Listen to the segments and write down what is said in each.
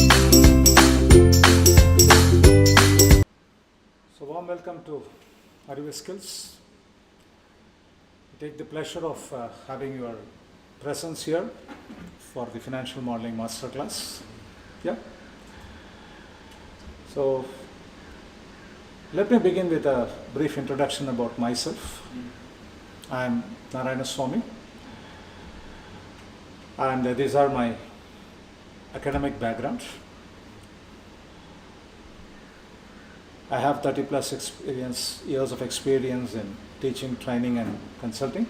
So warm welcome to Arive Skills. I take the pleasure of having your presence here for the Financial Modeling Masterclass. Yeah. So let me begin with a brief introduction about myself. I am Narayana Swami, and these are my academic background. I have 30 plus years of experience in teaching, training and consulting.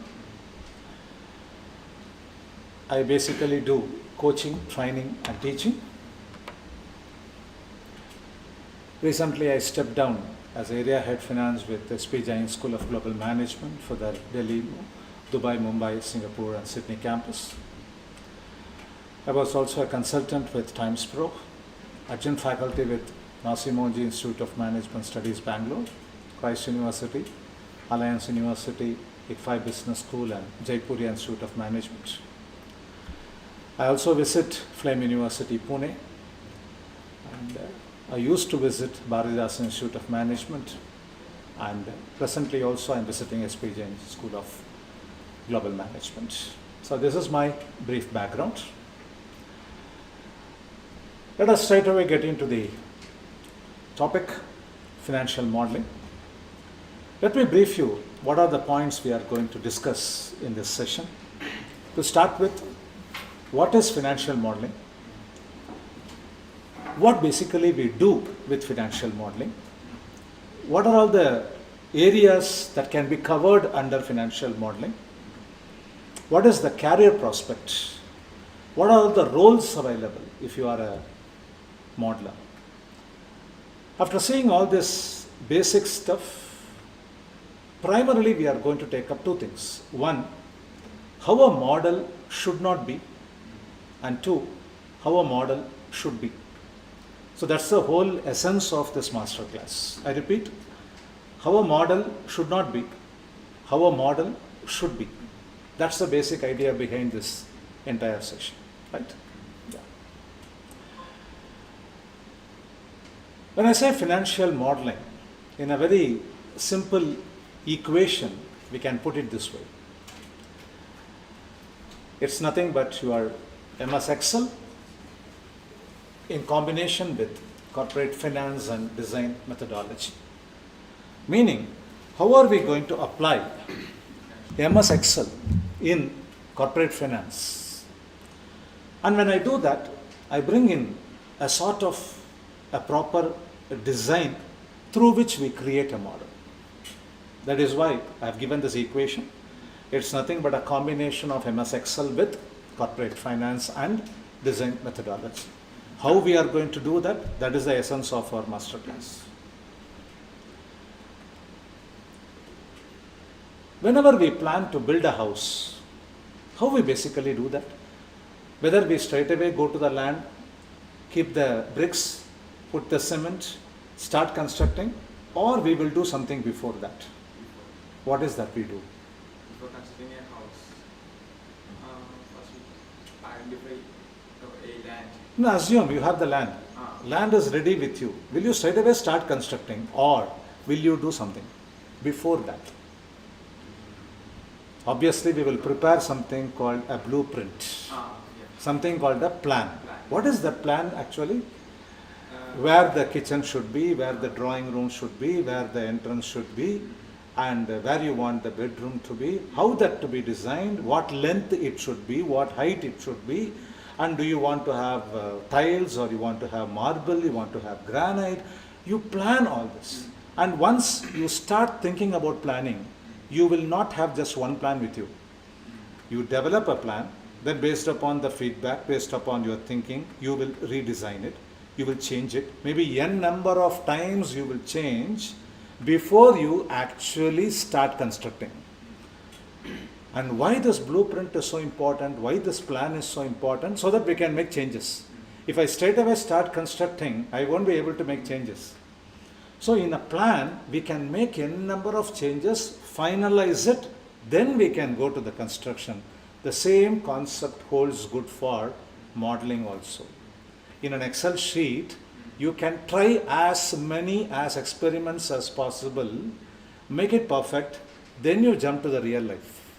I basically do coaching, training and teaching. Recently I stepped down as area head finance with SP Jain School of Global Management for the Delhi, Dubai, Mumbai, Singapore and Sydney campus. I was also a consultant with Times Pro, adjunct faculty with Nasimoji Institute of Management Studies, Bangalore, Christ University, Alliance University, ICFI Business School and Jaipur Institute of Management. I also visit Flame University, Pune, and I used to visit Bharatidas Institute of Management, and presently also I am visiting SP Jain School of Global Management. So this is my brief background. Let us straight away get into the topic, financial modeling. Let me brief you what are the points we are going to discuss in this session. To start with, what is financial modeling? What basically we do with financial modeling? What are all the areas that can be covered under financial modeling? What is the career prospect? What are the roles available if you are a modeler? After seeing all this basic stuff, primarily we are going to take up two things. One, how a model should not be, and two, how a model should be. So that's the whole essence of this masterclass. I repeat, how a model should not be, how a model should be. That's the basic idea behind this entire session, right? When I say financial modeling, in a very simple equation, we can put it this way. It's nothing but your MS Excel in combination with corporate finance and design methodology. Meaning, how are we going to apply MS Excel in corporate finance? And when I do that, I bring in a sort of a proper design through which we create a model. That is why I have given this equation. It's nothing but a combination of MS Excel with corporate finance and design methodology. How we are going to do that, that is the essence of our masterclass. Whenever we plan to build a house, how we basically do that? Whether we straight away go to the land, keep the bricks, put the cement, start constructing, or we will do something before that. What is that we do? Before constructing a house, first we identify a land. No, assume you have the land. Land is ready with you. Will you straight away start constructing, or will you do something before that? Obviously, we will prepare something called a blueprint, something called a plan. What is the plan actually? Where the kitchen should be, where the drawing room should be, where the entrance should be, and where you want the bedroom to be, how that to be designed, what length it should be, what height it should be, and do you want to have tiles, or you want to have marble, you want to have granite. You plan all this. And once you start thinking about planning, you will not have just one plan with you. You develop a plan, then based upon the feedback, based upon your thinking, you will redesign it. You will change it. Maybe n number of times you will change before you actually start constructing. And why this blueprint is so important, why this plan is so important, so that we can make changes. If I straight away start constructing, I won't be able to make changes. So in a plan, we can make n number of changes, finalize it, then we can go to the construction. The same concept holds good for modeling also. in an Excel sheet, you can try as many as experiments as possible, make it perfect, then you jump to the real life.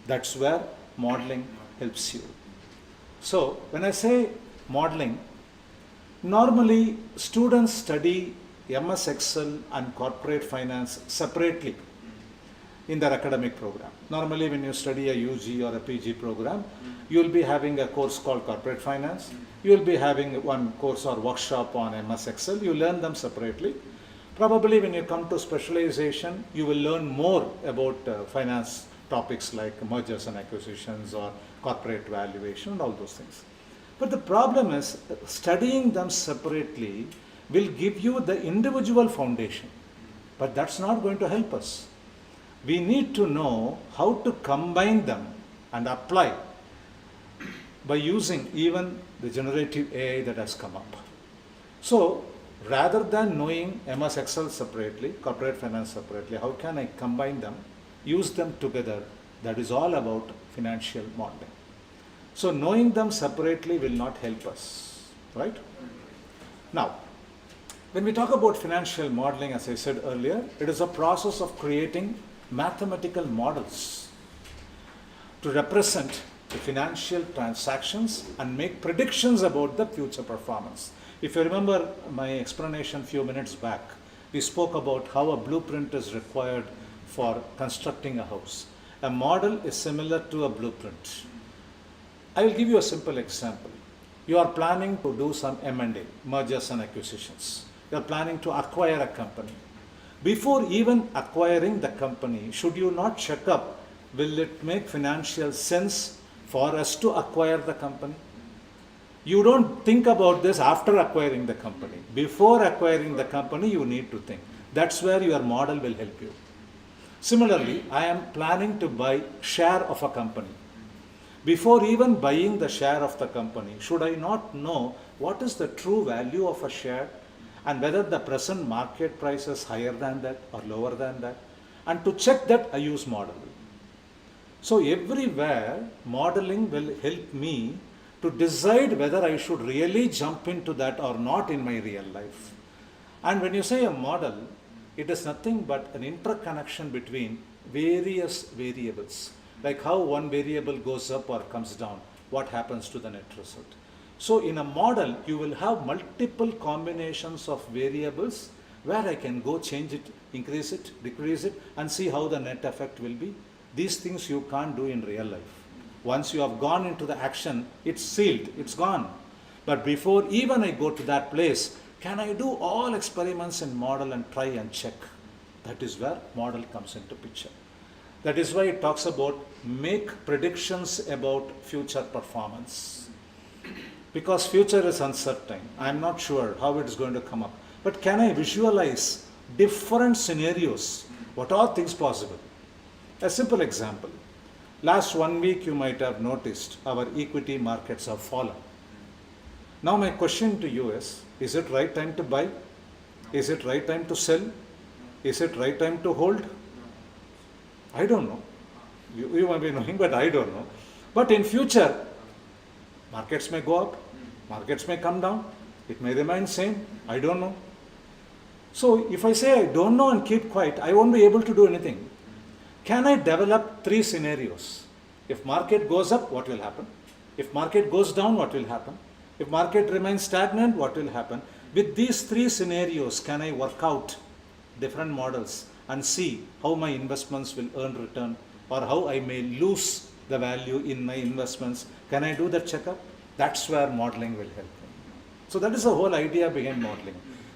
That's where modeling helps you. So when I say modeling, normally students study MS Excel and corporate finance separately in their academic program. Normally when you study a UG or a PG program, you will be having a course called corporate finance. You will be having one course or workshop on MS Excel. You learn them separately. Probably when you come to specialization, you will learn more about finance topics like mergers and acquisitions or corporate valuation and all those things. But the problem is studying them separately will give you the individual foundation, but that's not going to help us. We need to know how to combine them and apply by using even the generative AI that has come up. So rather than knowing MS Excel separately, corporate finance separately, how can I combine them, use them together? That is all about financial modeling. So knowing them separately will not help us, right? Now, when we talk about financial modeling, as I said earlier, it is a process of creating mathematical models to represent the financial transactions and make predictions about the future performance. If you remember my explanation a few minutes back, we spoke about how a blueprint is required for constructing a house. A model is similar to a blueprint. I will give you a simple example. You are planning to do some M&A, mergers and acquisitions. You are planning to acquire a company. Before even acquiring the company, should you not check up, will it make financial sense for us to acquire the company? You don't think about this after acquiring the company. Before acquiring the company, you need to think. That's where your model will help you. Similarly, I am planning to buy share of a company. Before even buying the share of the company, should I not know what is the true value of a share and whether the present market price is higher than that or lower than that? And to check that, I use model. So everywhere, modeling will help me to decide whether I should really jump into that or not in my real life. And when you say a model, it is nothing but an interconnection between various variables. Like how one variable goes up or comes down, what happens to the net result. So in a model, you will have multiple combinations of variables where I can go change it, increase it, decrease it, and see how the net effect will be. These things you can't do in real life. Once you have gone into the action, it's sealed, it's gone. But before even I go to that place, can I do all experiments in model and try and check? That is where model comes into picture. That is why it talks about make predictions about future performance. Because future is uncertain. I am not sure how it is going to come up. But can I visualize different scenarios? What are things possible? A simple example. Last 1 week you might have noticed our equity markets have fallen. Now my question to you is it right time to buy? Is it right time to sell? Is it right time to hold? I don't know. You might be knowing, but I don't know. But in future, markets may go up, markets may come down, it may remain same, I don't know. So if I say I don't know and keep quiet, I won't be able to do anything. Can I develop 3 scenarios? If market goes up, what will happen? If market goes down, what will happen? If market remains stagnant, what will happen? With these 3 scenarios, can I work out different models and see how my investments will earn return or how I may lose the value in my investments? Can I do that checkup? That's where modeling will help me. So that is the whole idea behind modeling.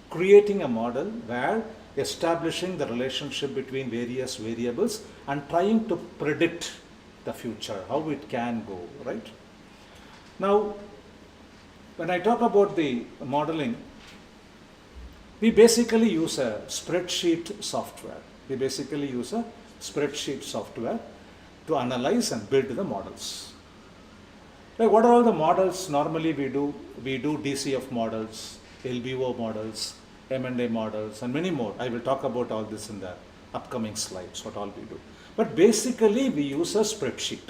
Creating a model where establishing the relationship between various variables and trying to predict the future, how it can go, right? Now, when I talk about the modeling, we basically use a spreadsheet software. We basically use a spreadsheet software to analyze and build the models. Like what are all the models normally we do? We do DCF models, LBO models, M&A models, and many more. I will talk about all this in the upcoming slides, what all we do. But basically we use a spreadsheet.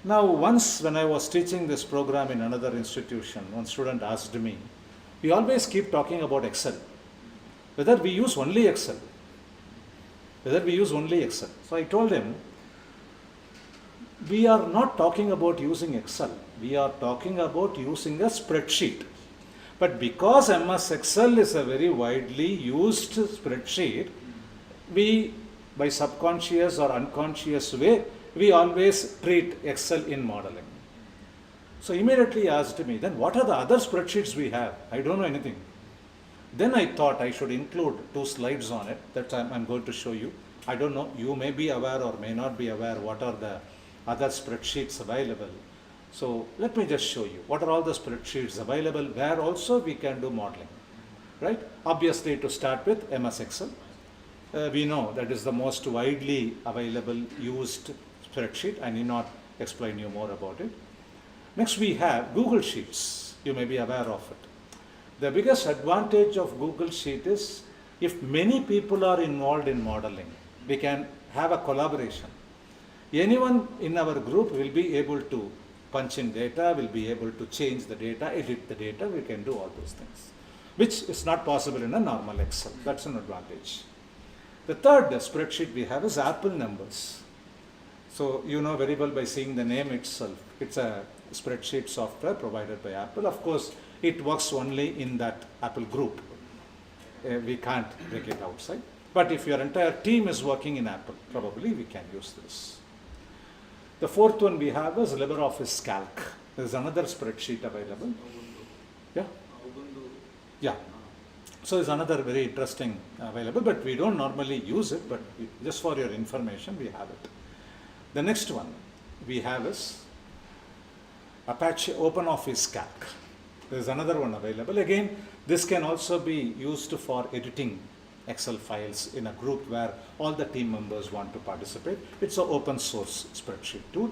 Now, once when I was teaching this program in another institution, one student asked me, we always keep talking about Excel, whether we use only Excel, whether we use only Excel. So I told him, we are not talking about using Excel, we are talking about using a spreadsheet. But because MS Excel is a very widely used spreadsheet, we, by subconscious or unconscious way, we always treat Excel in modeling. So immediately he asked me, then what are the other spreadsheets we have? I don't know anything. Then I thought I should include 2 slides on it that I'm going to show you. I don't know, you may be aware or may not be aware what are the other spreadsheets available. So let me just show you what are all the spreadsheets available where also we can do modeling, right? Obviously, to start with, MS Excel. We know that is the most widely available used spreadsheet. I need not explain you more about it. Next we have Google Sheets. You may be aware of it. The biggest advantage of Google Sheet is if many people are involved in modeling, we can have a collaboration. Anyone in our group will be able to punch in data, will be able to change the data, edit the data, we can do all those things, which is not possible in a normal Excel. That's an advantage. The third spreadsheet we have is Apple numbers. So you know very well by seeing the name itself, it's a spreadsheet software provided by Apple. Of course, it works only in that Apple group. We can't break it outside. But if your entire team is working in Apple, probably we can use this. The fourth one we have is LibreOffice Calc. There is another spreadsheet available. Yeah? Yeah. So it's another very interesting available, but we don't normally use it, but just for your information, we have it. The next one we have is Apache OpenOffice Calc. There is another one available. Again, this can also be used for editing Excel files in a group where all the team members want to participate. It's an open source spreadsheet tool.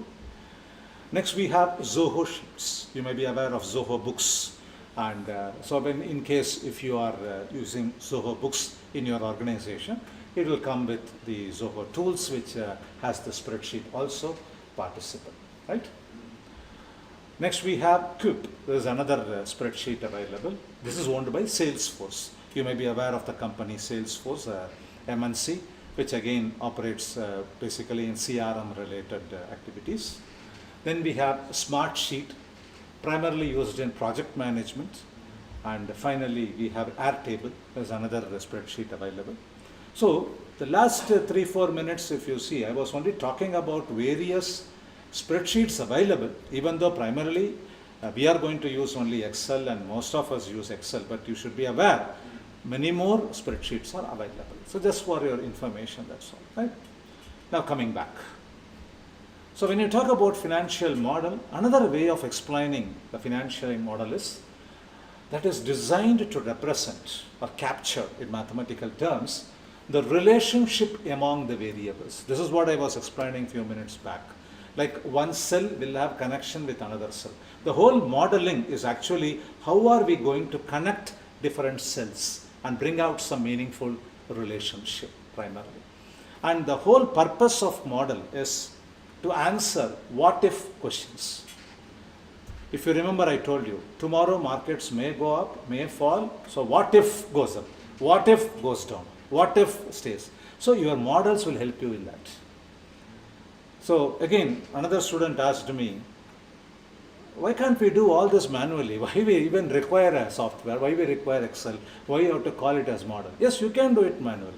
Next we have Zoho Sheets. You may be aware of Zoho Books. And so when in case if you are using Zoho Books in your organization, it will come with the Zoho tools which has the spreadsheet also participant, right? Next we have Cube. There is another spreadsheet available. This is owned by Salesforce. You may be aware of the company Salesforce, MNC, which again operates basically in CRM related activities. Then we have Smartsheet, primarily used in project management. And finally, we have Airtable. There's another spreadsheet available. So the last 3-4 minutes, if you see, I was only talking about various spreadsheets available, even though primarily we are going to use only Excel and most of us use Excel, but you should be aware many more spreadsheets are available. So just for your information, that's all, right? Now coming back. So when you talk about financial model, another way of explaining the financial model is that is designed to represent or capture in mathematical terms the relationship among the variables. This is what I was explaining a few minutes back. Like one cell will have connection with another cell. The whole modeling is actually how are we going to connect different cells and bring out some meaningful relationship primarily. And the whole purpose of model is to answer what if questions. If you remember, I told you, tomorrow markets may go up, may fall. So what if goes up? What if goes down? What if stays? So your models will help you in that. So again, another student asked me, why can't we do all this manually? Why we even require a software? Why we require Excel? Why you have to call it as model? Yes, you can do it manually.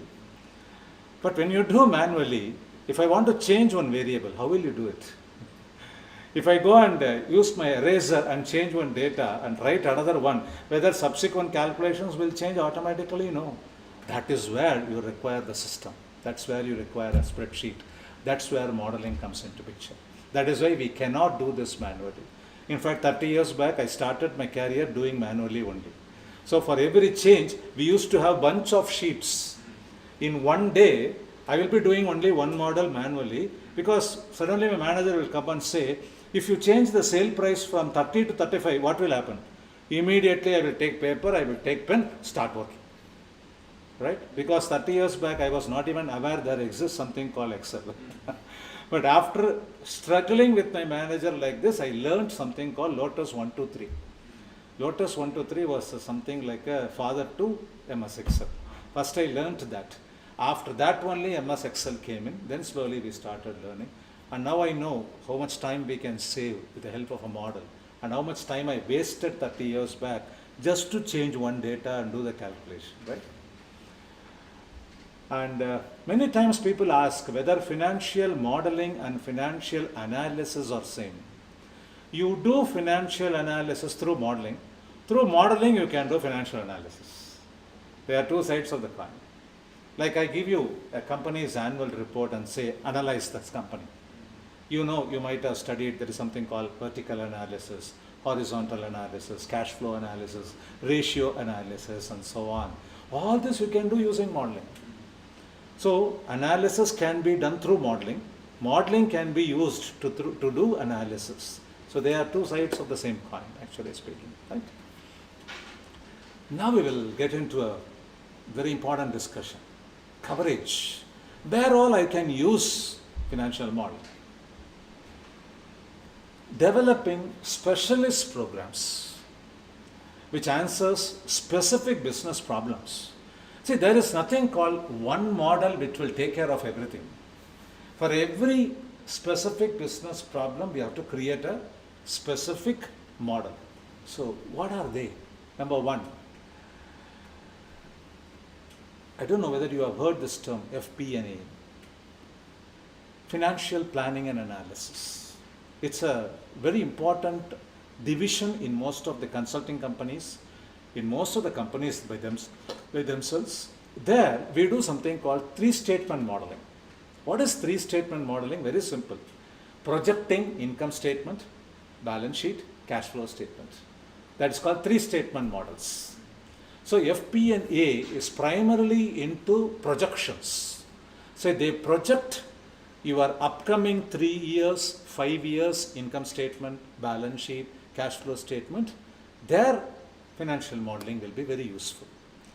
But when you do manually, if I want to change one variable, how will you do it? If I go and use my eraser and change one data and write another one, whether subsequent calculations will change automatically? No. That is where you require the system. That's where you require a spreadsheet. That's where modeling comes into picture. That is why we cannot do this manually. In fact, 30 years back, I started my career doing manually only. So for every change, we used to have bunch of sheets. In one day, I will be doing only one model manually because suddenly my manager will come and say, if you change the sale price from 30 to 35, what will happen? Immediately I will take paper, I will take pen, start working. Right? Because 30 years back, I was not even aware there exists something called Excel. But after struggling with my manager like this, I learned something called Lotus 123. Lotus 123 was something like a father to MS Excel. First I learned that. After that only MS Excel came in. Then slowly we started learning. And now I know how much time we can save with the help of a model. And how much time I wasted 30 years back just to change one data and do the calculation, right? And many times people ask whether financial modeling and financial analysis are same. You do financial analysis through modeling. Through modeling, you can do financial analysis. There are two sides of the coin. Like I give you a company's annual report and say, analyze this company. You know, you might have studied, there is something called vertical analysis, horizontal analysis, cash flow analysis, ratio analysis, and so on. All this you can do using modeling. So analysis can be done through modeling. Modeling can be used to do analysis. So they are two sides of the same coin, actually speaking, right? Now we will get into a very important discussion. Coverage. Where all I can use financial modeling. Developing specialist programs which answers specific business problems. See, there is nothing called one model which will take care of everything. For every specific business problem, we have to create a specific model. So, what are they? Number one, I don't know whether you have heard this term, FP&A, Financial Planning and Analysis. It's a very important division in most of the consulting companies, in most of the companies by themselves. There, we do something called three-statement modeling. What is three-statement modeling? Very simple. Projecting income statement, balance sheet, cash flow statement. That is called three-statement models. So FP&A is primarily into projections. So they project your upcoming 3 years, 5 years income statement, balance sheet, cash flow statement. Their financial modeling will be very useful.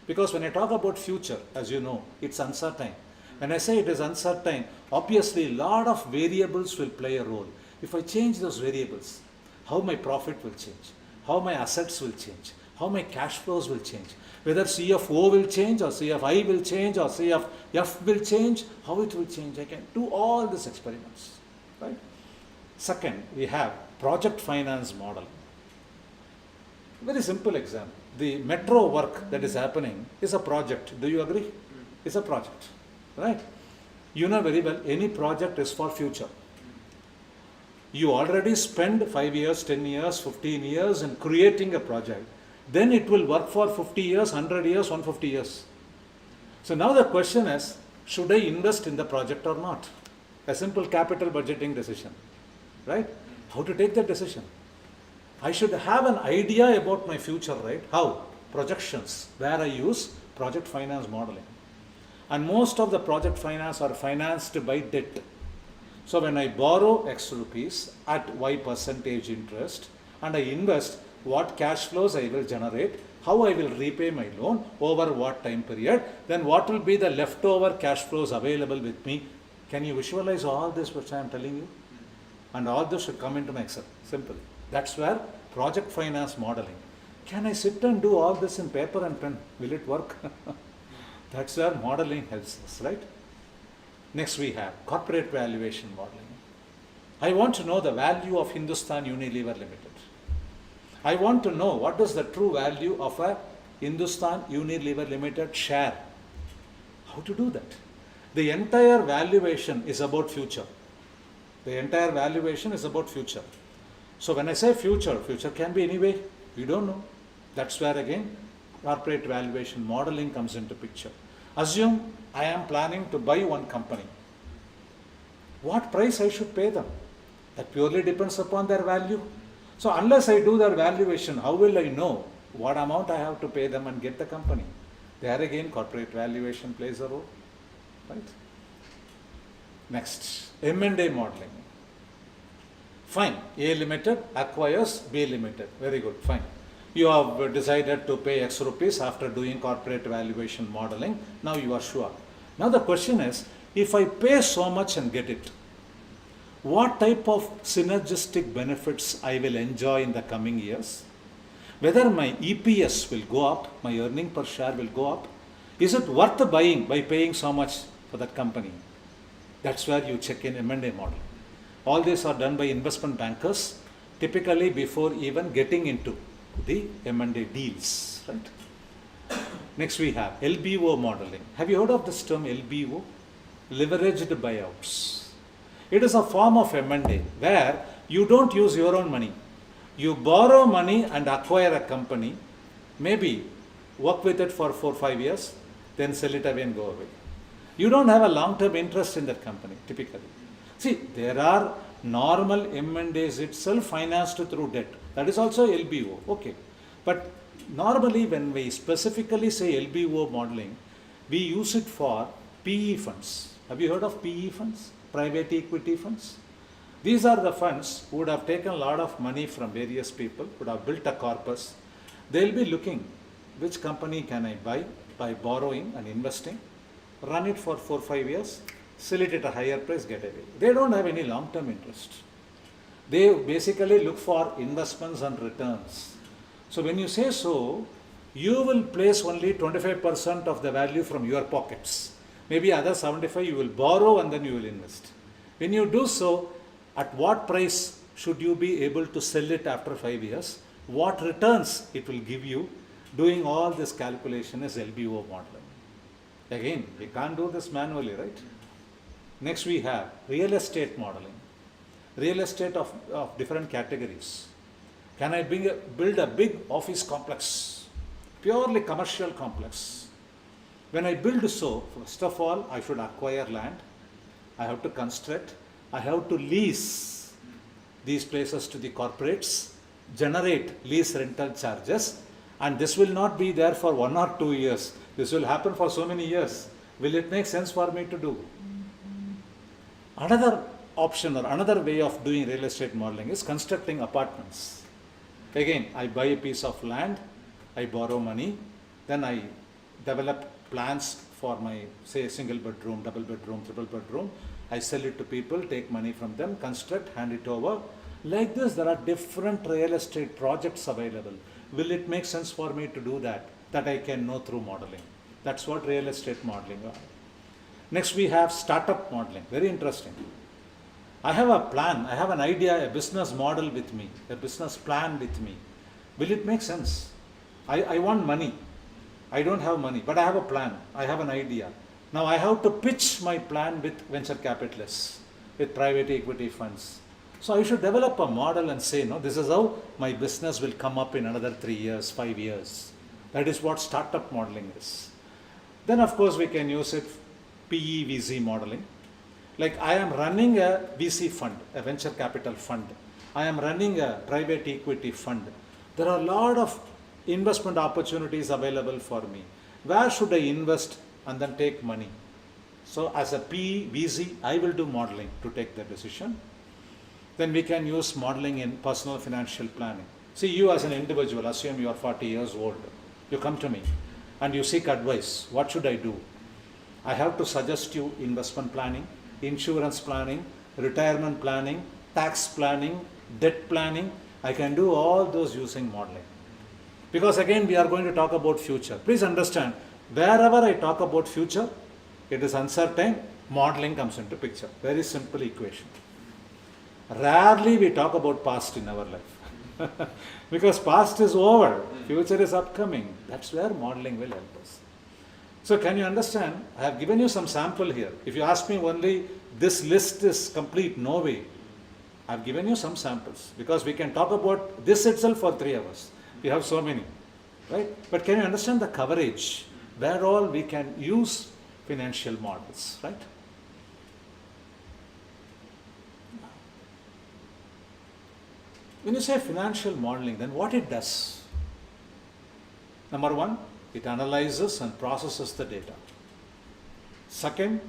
Because when I talk about future, as you know, it's uncertain. When I say it is uncertain, obviously a lot of variables will play a role. If I change those variables, how my profit will change, how my assets will change, how my cash flows will change, whether CFO will change or CFI will change or CFF will change, how it will change. I can do all these experiments, right? Second, we have project finance model. Very simple example. The metro work that is happening is a project. Do you agree? It's a project, right? You know very well, any project is for future. You already spend 5 years, 10 years, 15 years in creating a project. Then it will work for 50 years, 100 years, 150 years. So now the question is, should I invest in the project or not? A simple capital budgeting decision, right? How to take that decision? I should have an idea about my future, right? How? Projections, where I use project finance modeling. And most of the project finance are financed by debt. So when I borrow X rupees at Y percentage interest and I invest, what cash flows I will generate, how I will repay my loan, over what time period, then what will be the leftover cash flows available with me. Can you visualize all this which I am telling you? And all this should come into my Excel. Simple. That's where project finance modeling. Can I sit and do all this in paper and pen? Will it work? That's where modeling helps us, right? Next we have corporate valuation modeling. I want to know the value of Hindustan Unilever Limited. I want to know what is the true value of a Hindustan Unilever Limited share. How to do that? The entire valuation is about future. The entire valuation is about future. So when I say future, future can be any way. We don't know. That's where again corporate valuation modeling comes into picture. Assume I am planning to buy one company. What price I should pay them? That purely depends upon their value. So unless I do their valuation, how will I know what amount I have to pay them and get the company? There again corporate valuation plays a role, right? Next, M&A modeling. Fine, A Limited acquires B Limited. Very good, fine. You have decided to pay X rupees after doing corporate valuation modeling. Now you are sure. Now the question is, if I pay so much and get it, what type of synergistic benefits I will enjoy in the coming years, whether my EPS will go up, my earning per share will go up, is it worth buying by paying so much for that company? That's where you check in M&A model. All these are done by investment bankers, typically before even getting into the M&A deals, right? Next we have LBO modeling. Have you heard of this term LBO? Leveraged buyouts. It is a form of M&A where you don't use your own money. You borrow money and acquire a company, maybe work with it for 4-5 years, then sell it away and go away. You don't have a long-term interest in that company, typically. See, there are normal M&As itself financed through debt. That is also LBO, okay. But normally when we specifically say LBO modeling, we use it for PE funds. Have you heard of PE funds? Private equity funds? These are the funds who would have taken a lot of money from various people, would have built a corpus. They'll be looking, which company can I buy by borrowing and investing, run it for 4-5 years, sell it at a higher price, get away. They don't have any long-term interest. They basically look for investments and returns. So when you say so, you will place only 25% of the value from your pockets. Maybe other 75 you will borrow and then you will invest. When you do so, at what price should you be able to sell it after 5 years? What returns it will give you? Doing all this calculation is LBO modeling. Again, we can't do this manually, right? Next we have real estate modeling. Real estate of different categories. Can I build a big office complex? Purely commercial complex. When I build so, first of all, I should acquire land. I have to construct. I have to lease these places to the corporates, generate lease rental charges, and this will not be there for 1 or 2 years. This will happen for so many years. Will it make sense for me to do? Another option or another way of doing real estate modeling is constructing apartments. Again, I buy a piece of land, I borrow money, then I develop plans for my, say, single bedroom, double bedroom, triple bedroom. I sell it to people, take money from them, construct, hand it over. Like this, there are different real estate projects available. Will it make sense for me to do that? That I can know through modeling. That's what real estate modeling are. Next we have startup modeling. Very interesting. I have a plan, I have an idea, a business model with me, a business plan with me. Will it make sense? I want money. I don't have money, but I have a plan. I have an idea. Now I have to pitch my plan with venture capitalists, with private equity funds. So I should develop a model and say, no, this is how my business will come up in another 3 years, 5 years. That is what startup modeling is. Then of course we can use it PE VC modeling. Like I am running a VC fund, a venture capital fund. I am running a private equity fund. There are a lot of investment opportunities available for me. Where should I invest and then take money? So as a PE VC, I will do modeling to take the decision. Then we can use modeling in personal financial planning. See, you as an individual, assume you are 40 years old. You come to me and you seek advice. What should I do? I have to suggest you investment planning, insurance planning, retirement planning, tax planning, debt planning. I can do all those using modeling. Because again, we are going to talk about future. Please understand, wherever I talk about future, it is uncertain, modeling comes into picture. Very simple equation. Rarely we talk about past in our life. Because past is over, future is upcoming. That's where modeling will help us. So can you understand? I have given you some sample here. If you ask me only this list is complete, no way. I have given you some samples because we can talk about this itself for 3 hours. We have so many, right? But can you understand the coverage where all we can use financial models, right? When you say financial modeling, then what it does? Number one, it analyzes and processes the data. Second,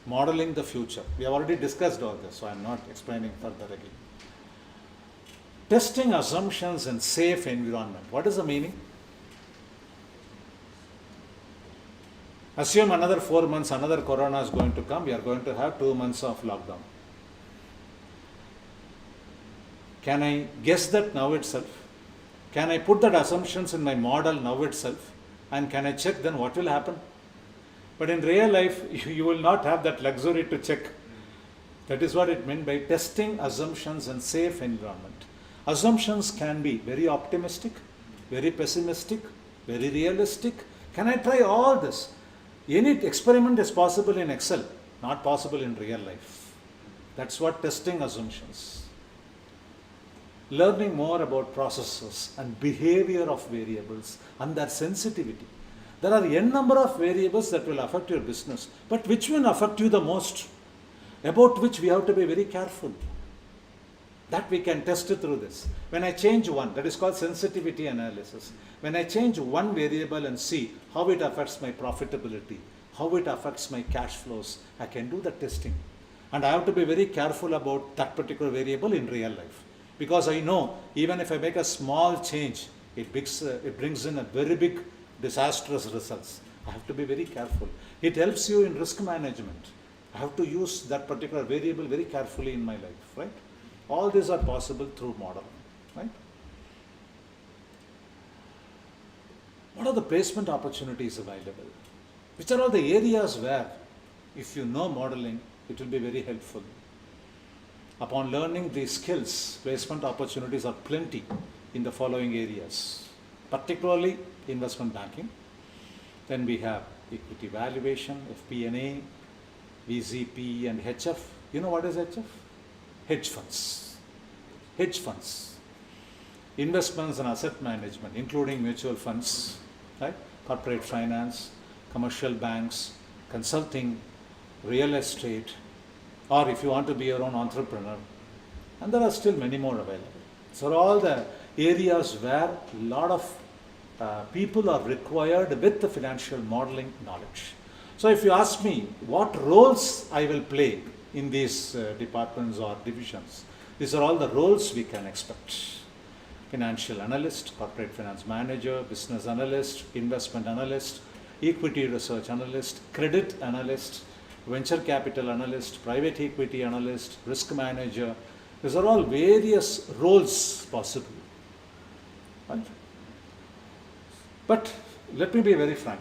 modeling the future. We have already discussed all this, so I am not explaining further again. Testing assumptions in safe environment. What is the meaning? Assume another 4 months, another corona is going to come. We are going to have 2 months of lockdown. Can I guess that now itself? Can I put that assumptions in my model now itself? And can I check then what will happen? But in real life, you will not have that luxury to check. That is what it meant by testing assumptions in safe environment. Assumptions can be very optimistic, very pessimistic, very realistic. Can I try all this? Any experiment is possible in Excel, not possible in real life. That's what testing assumptions. Learning more about processes and behavior of variables and their sensitivity. There are n number of variables that will affect your business, but which will affect you the most? About which we have to be very careful. That we can test it through this. When I change one, that is called sensitivity analysis. When I change one variable and see how it affects my profitability, how it affects my cash flows, I can do the testing. And I have to be very careful about that particular variable in real life. Because I know even if I make a small change, it brings in a very big disastrous results. I have to be very careful. It helps you in risk management. I have to use that particular variable very carefully in my life, right? All these are possible through modeling, right? What are the placement opportunities available? Which are all the areas where, if you know modeling, it will be very helpful. Upon learning these skills, placement opportunities are plenty in the following areas, particularly investment banking. Then we have equity valuation, FP&A, VZP and HF. You know what is HF? Hedge funds. Hedge funds. Investments and asset management, including mutual funds, right? Corporate finance, commercial banks, consulting, real estate, or if you want to be your own entrepreneur. And there are still many more available. So all the areas where a lot of people are required with the financial modeling knowledge. So if you ask me what roles I will play in these departments or divisions, these are all the roles we can expect. Financial analyst, corporate finance manager, business analyst, investment analyst, equity research analyst, credit analyst, venture capital analyst, private equity analyst, risk manager. These are all various roles possible. Right? But let me be very frank.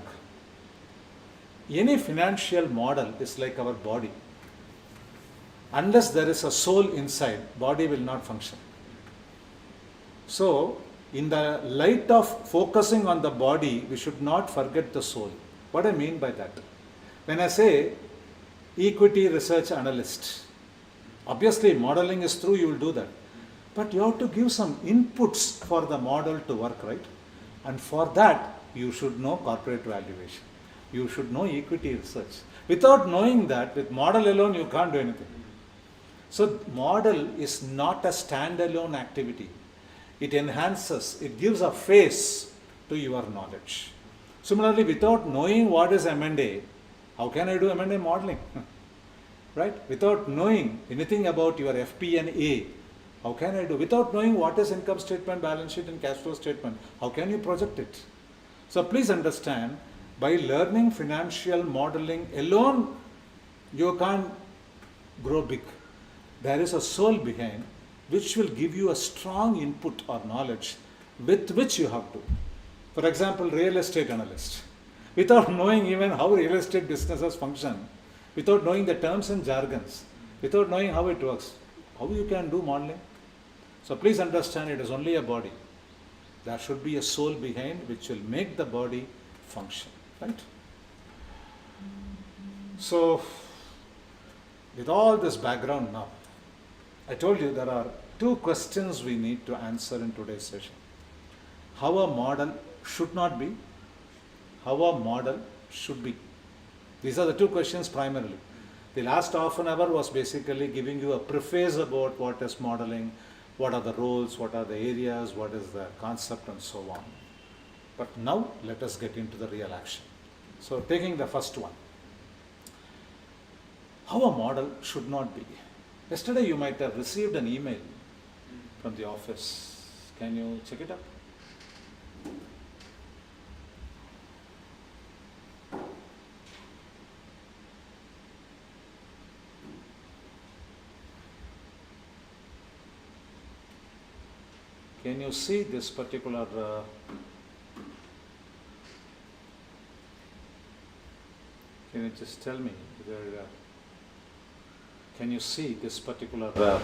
Any financial model is like our body. Unless there is a soul inside, body will not function. So, in the light of focusing on the body, we should not forget the soul. What I mean by that? When I say equity research analyst, obviously modeling is through, you will do that. But you have to give some inputs for the model to work, right? And for that, you should know corporate valuation. You should know equity research. Without knowing that, with model alone, you can't do anything. So, model is not a standalone activity. It enhances, it gives a face to your knowledge. Similarly, without knowing what is M&A, how can I do M&A modeling? Right? Without knowing anything about your FP&A, how can I do? Without knowing what is income statement, balance sheet and cash flow statement, how can you project it? So please understand, by learning financial modeling alone, you can't grow big. There is a soul behind which will give you a strong input or knowledge with which you have to. For example, real estate analyst. Without knowing even how real estate businesses function, without knowing the terms and jargons, without knowing how it works, how you can do modeling? So please understand, it is only a body. There should be a soul behind which will make the body function, right? So, with all this background now, I told you there are two questions we need to answer in today's session. How a model should not be, how a model should be. These are the two questions primarily. The last half an hour was basically giving you a preface about what is modeling, what are the roles, what are the areas, what is the concept and so on. But now let us get into the real action. So taking the first one. How a model should not be. Yesterday you might have received an email from the office. Can you check it up? can you see this particular can you just tell me whether can you see this particular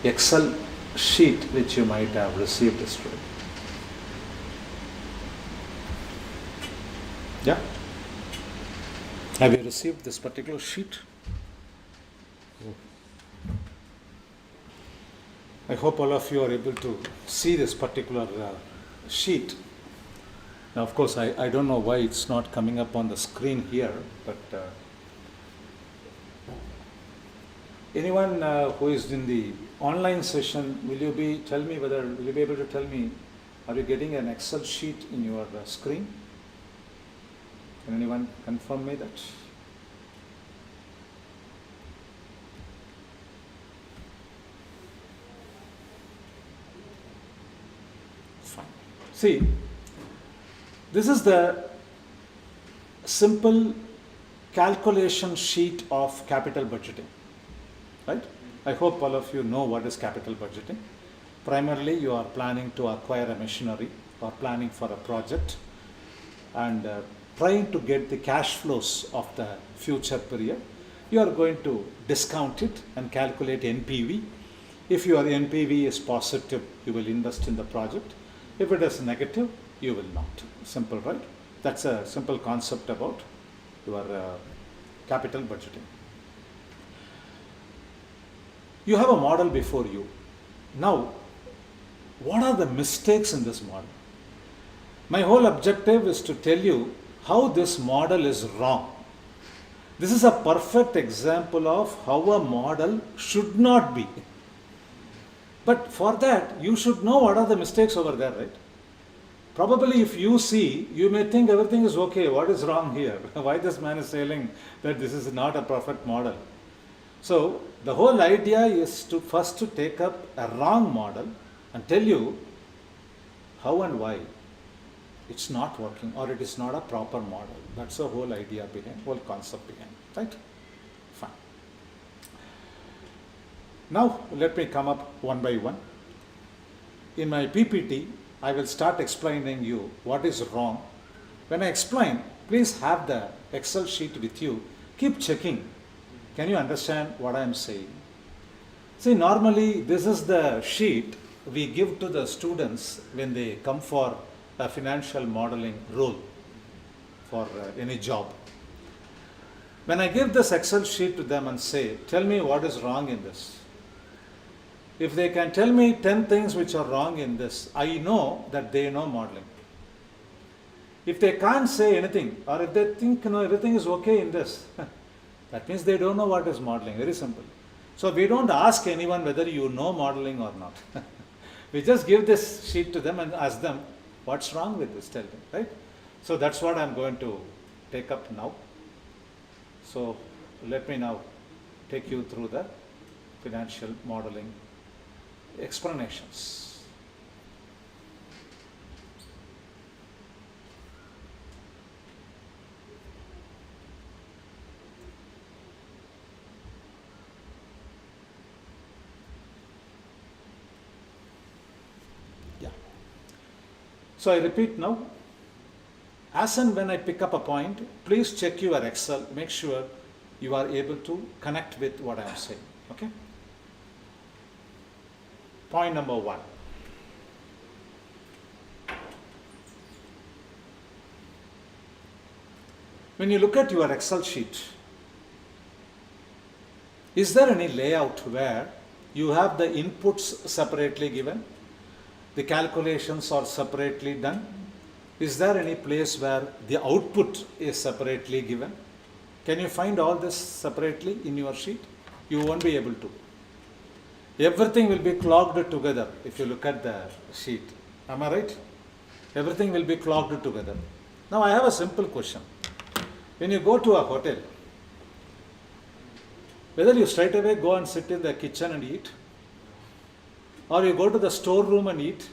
Excel sheet which you might have received yesterday? Yeah? Have you received this particular sheet? I hope all of you are able to see this particular sheet. Now, of course, I don't know why it's not coming up on the screen here, but anyone who is in the online session, will you be able to tell me, are you getting an Excel sheet in your screen? Can anyone confirm me that? Fine. See, this is the simple calculation sheet of capital budgeting, right? I hope all of you know what is capital budgeting. Primarily, you are planning to acquire a machinery or planning for a project and trying to get the cash flows of the future period. You are going to discount it and calculate NPV. If your NPV is positive, you will invest in the project. If it is negative, you will not. Simple, right? That's a simple concept about your capital budgeting. You have a model before you. Now, what are the mistakes in this model? My whole objective is to tell you how this model is wrong. This is a perfect example of how a model should not be. But for that, you should know what are the mistakes over there, right? Probably if you see, you may think everything is okay. What is wrong here? Why this man is saying that this is not a perfect model? So the whole idea is to first to take up a wrong model and tell you how and why it's not working or it is not a proper model. That's the whole idea behind, whole concept behind, right? Fine. Now let me come up one by one. In my PPT, I will start explaining you what is wrong. When I explain, please have the Excel sheet with you. Keep checking. Can you understand what I am saying? See, normally this is the sheet we give to the students when they come for a financial modeling role for any job. When I give this Excel sheet to them and say, tell me what is wrong in this. If they can tell me 10 things which are wrong in this, I know that they know modeling. If they can't say anything, or if they think everything is okay in this, that means they don't know what is modeling. Very simple. So we don't ask anyone whether you know modeling or not. We just give this sheet to them and ask them, what's wrong with this? Tell them, right? So that's what I'm going to take up now. So let me now take you through the financial modeling explanations. Yeah. So I repeat now, as and when I pick up a point, please check your Excel, make sure you are able to connect with what I am saying, okay? Point number 1. When you look at your Excel sheet, is there any layout where you have the inputs separately given? The calculations are separately done? Is there any place where the output is separately given? Can you find all this separately in your sheet? You won't be able to. Everything will be clogged together if you look at the sheet. Am I right? Everything will be clogged together. Now I have a simple question. When you go to a hotel, whether you straight away go and sit in the kitchen and eat, or you go to the storeroom and eat,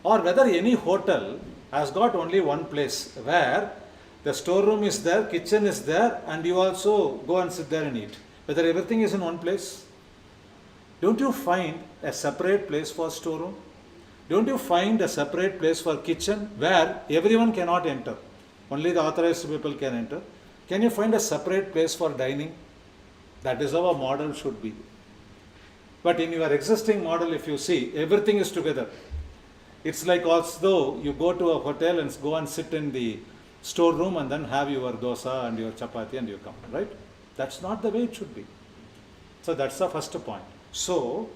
or whether any hotel has got only one place where the storeroom is there, kitchen is there, and you also go and sit there and eat. Whether everything is in one place? Don't you find a separate place for storeroom? Don't you find a separate place for kitchen where everyone cannot enter? Only the authorized people can enter. Can you find a separate place for dining? That is how a model should be. But in your existing model, if you see, everything is together. It's like as though you go to a hotel and go and sit in the storeroom and then have your dosa and your chapati and you come, right? That's not the way it should be. So that's the first point. So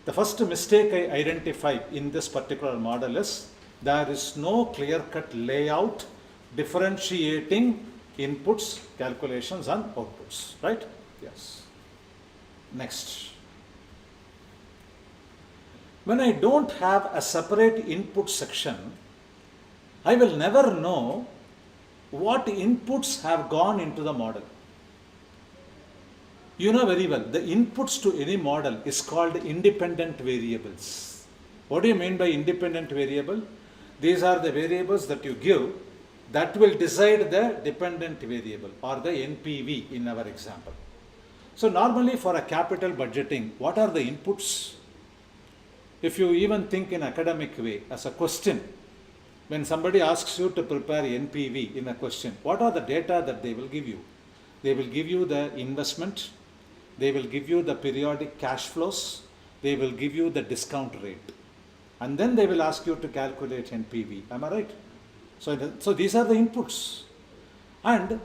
the first mistake I identify in this particular model is there is no clear-cut layout differentiating inputs, calculations and outputs, right? Yes. Next. When I don't have a separate input section, I will never know what inputs have gone into the model. You know very well, the inputs to any model is called independent variables. What do you mean by independent variable? These are the variables that you give that will decide the dependent variable or the NPV in our example. So normally for a capital budgeting, what are the inputs? If you even think in academic way as a question, when somebody asks you to prepare NPV in a question, what are the data that they will give you? They will give you the investment, they will give you the periodic cash flows, they will give you the discount rate, and then they will ask you to calculate NPV. Am I right? So these are the inputs. And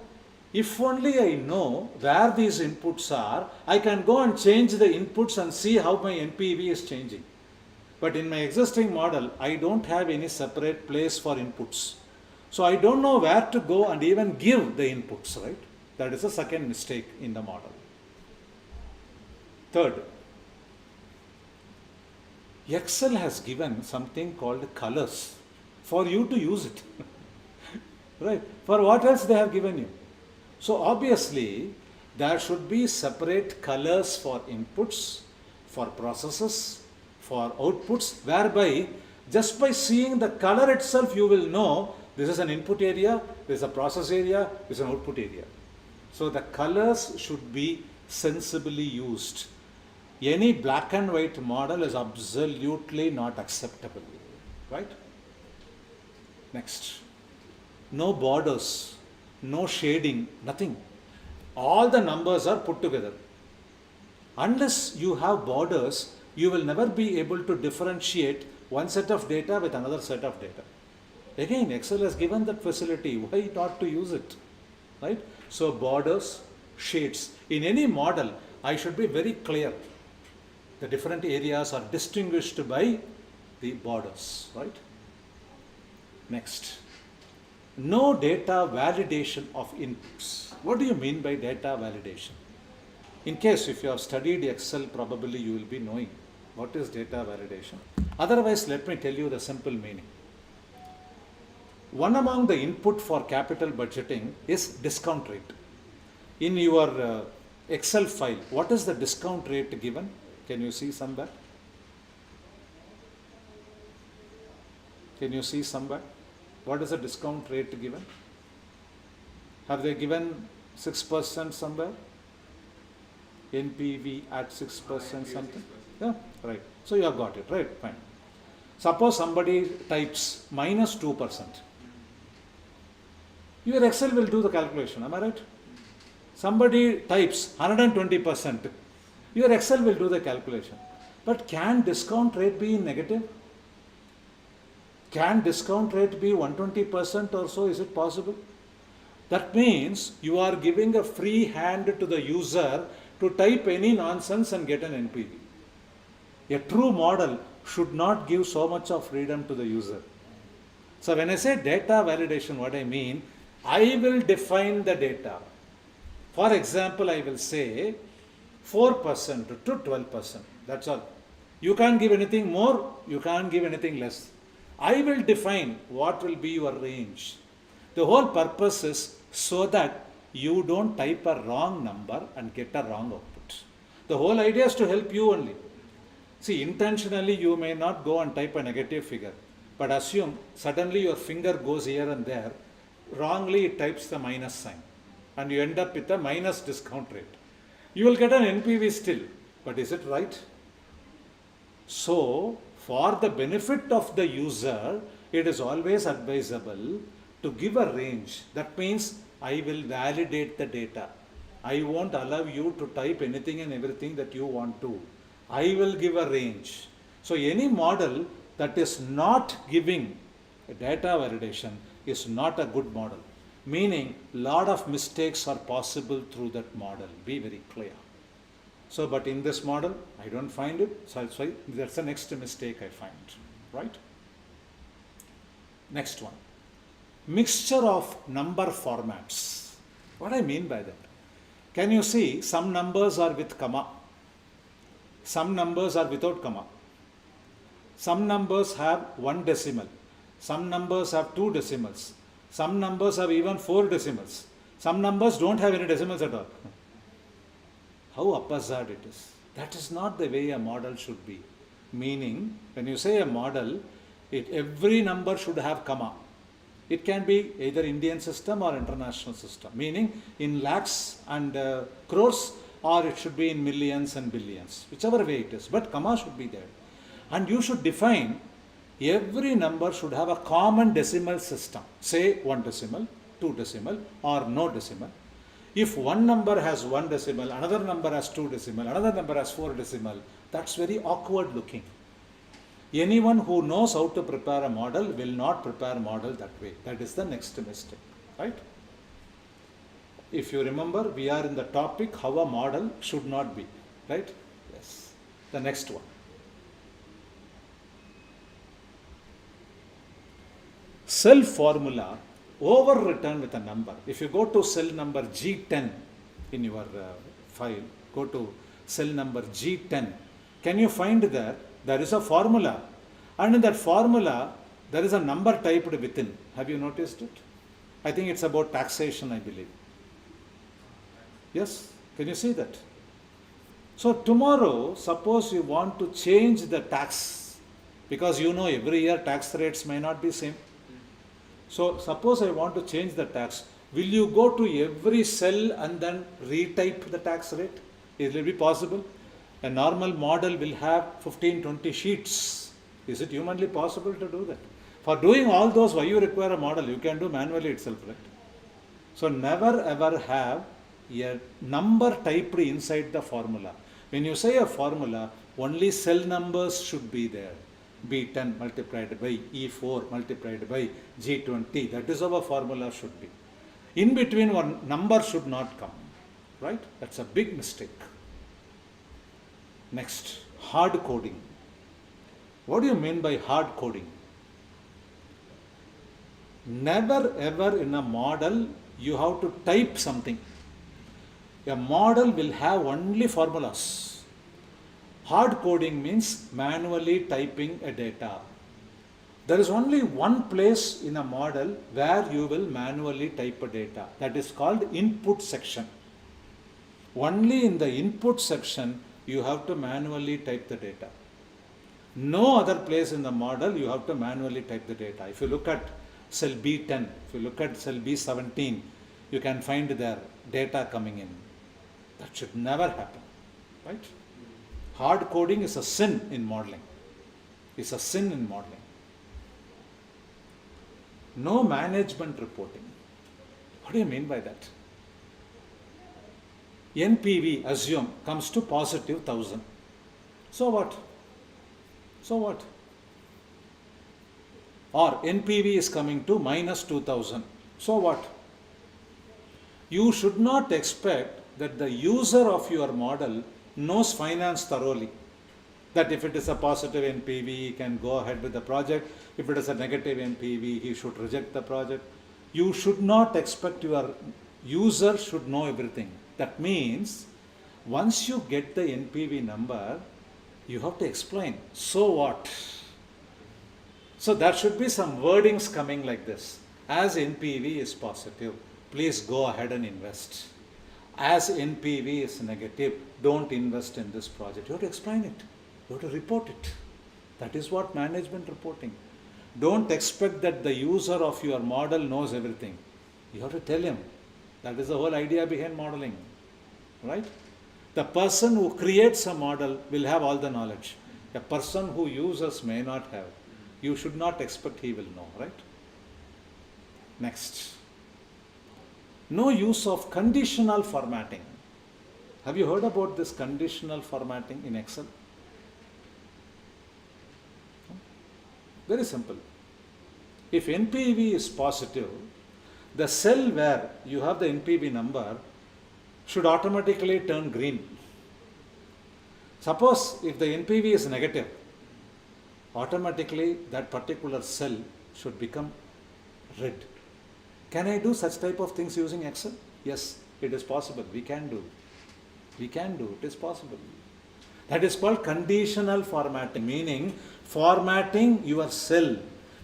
if only I know where these inputs are, I can go and change the inputs and see how my NPV is changing. But in my existing model, I don't have any separate place for inputs. So I don't know where to go and even give the inputs, right? That is the second mistake in the model. Third, Excel has given something called colors for you to use it. Right? For what else they have given you? So obviously, there should be separate colors for inputs, for processes, for outputs, whereby just by seeing the color itself, you will know this is an input area, this is a process area, this is an output area. So the colors should be sensibly used. Any black and white model is absolutely not acceptable, right? Next. No borders, no shading, nothing. All the numbers are put together. Unless you have borders, you will never be able to differentiate one set of data with another set of data. Again, Excel has given that facility. Why not to use it? Right? So borders, shades. In any model, I should be very clear. The different areas are distinguished by the borders, right? Next. No data validation of inputs. What do you mean by data validation? In case if you have studied Excel, probably you will be knowing what is data validation. Otherwise, let me tell you the simple meaning. One among the input for capital budgeting is discount rate. In your Excel file, what is the discount rate given? Can you see somewhere? Can you see somewhere? What is the discount rate given? Have they given 6% somewhere? NPV at 6% something? Yeah, right. So you have got it, right? Fine. Suppose somebody types minus 2%. Your Excel will do the calculation, am I right? Somebody types 120%. Your Excel will do the calculation. But can discount rate be negative? Can discount rate be 120% or so? Is it possible? That means you are giving a free hand to the user to type any nonsense and get an NPV. A true model should not give so much of freedom to the user. So when I say data validation, what I mean, I will define the data. For example, I will say 4% to 12%. That's all. You can't give anything more, you can't give anything less. I will define what will be your range. The whole purpose is so that you don't type a wrong number and get a wrong output. The whole idea is to help you only. See, intentionally you may not go and type a negative figure, but assume suddenly your finger goes here and there, wrongly it types the minus sign, and you end up with a minus discount rate. You will get an NPV still, but is it right? So, for the benefit of the user, it is always advisable to give a range. That means I will validate the data. I won't allow you to type anything and everything that you want to. I will give a range. So, any model that is not giving data validation is not a good model. Meaning, lot of mistakes are possible through that model. Be very clear. So, but in this model, I don't find it. So that's the next mistake I find, right? Next one, mixture of number formats. What I mean by that? Can you see some numbers are with comma, some numbers are without comma, some numbers have one decimal, some numbers have two decimals, some numbers have even four decimals, some numbers don't have any decimals at all. How absurd it is. That is not the way a model should be. Meaning, when you say a model, every number should have comma. It can be either Indian system or international system. Meaning, in lakhs and crores, or it should be in millions and billions. Whichever way it is. But comma should be there. And you should define every number should have a common decimal system. Say 1 decimal, 2 decimal, or no decimal. If one number has 1 decimal, another number has 2 decimal, another number has 4 decimal, that's very awkward looking. Anyone who knows how to prepare a model will not prepare a model that way. That is the next mistake, right? If you remember, we are in the topic how a model should not be, right? Yes. The next one. Cell formula overwritten with a number. If you go to cell number G10 in your file, go to cell number G10, can you find there is a formula, and in that formula there is a number typed within. Have you noticed it? I think it's about taxation, I believe. Yes, can you see that? So tomorrow, suppose you want to change the tax, because you know every year tax rates may not be same. So suppose I want to change the tax, will you go to every cell and then retype the tax rate? It will be possible. A normal model will have 15-20 sheets. Is it humanly possible to do that? For doing all those, why you require a model? You can do manually itself, right? So never ever have a number typed inside the formula. When you say a formula, only cell numbers should be there. B10 multiplied by E4 multiplied by G20. That is how a formula should be. In between, one number should not come. Right? That's a big mistake. Next, hard coding. What do you mean by hard coding? Never ever in a model you have to type something. A model will have only formulas. Hard coding means manually typing a data. There is only one place in a model where you will manually type a data. That is called input section. Only in the input section you have to manually type the data. No other place in the model you have to manually type the data. If you look at cell B10, if you look at cell B17, you can find their data coming in. That should never happen, right? Hard coding is a sin in modeling. It's a sin in modeling. No management reporting. What do you mean by that? NPV, assume, comes to positive 1000. So what? So what? Or NPV is coming to minus 2000. So what? You should not expect that the user of your model knows finance thoroughly. That if it is a positive NPV, he can go ahead with the project. If it is a negative NPV, he should reject the project. You should not expect your user should know everything. That means once you get the NPV number, you have to explain. So what? So there should be some wordings coming like this. As NPV is positive, please go ahead and invest. As NPV is negative, don't invest in this project. You have to explain it. You have to report it. That is what management reporting. Don't expect that the user of your model knows everything. You have to tell him. That is the whole idea behind modeling. Right? The person who creates a model will have all the knowledge. A person who uses may not have. You should not expect he will know, right? Next. No use of conditional formatting. Have you heard about this conditional formatting in Excel? Very simple. If NPV is positive, the cell where you have the NPV number should automatically turn green. Suppose if the NPV is negative, automatically that particular cell should become red. Can I do such type of things using Excel? Yes, it is possible. We can do. It is possible. That is called conditional formatting, meaning formatting your cell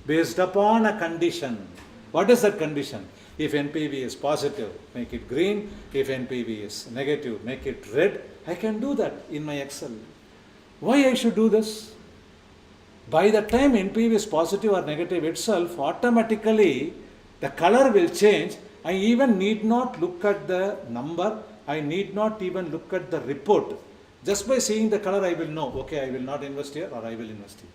based upon a condition. What is that condition? If NPV is positive, make it green. If NPV is negative, make it red. I can do that in my Excel. Why I should do this? By the time NPV is positive or negative itself, automatically the color will change. I even need not look at the number. I need not even look at the report. Just by seeing the color, I will know, okay, I will not invest here or I will invest here.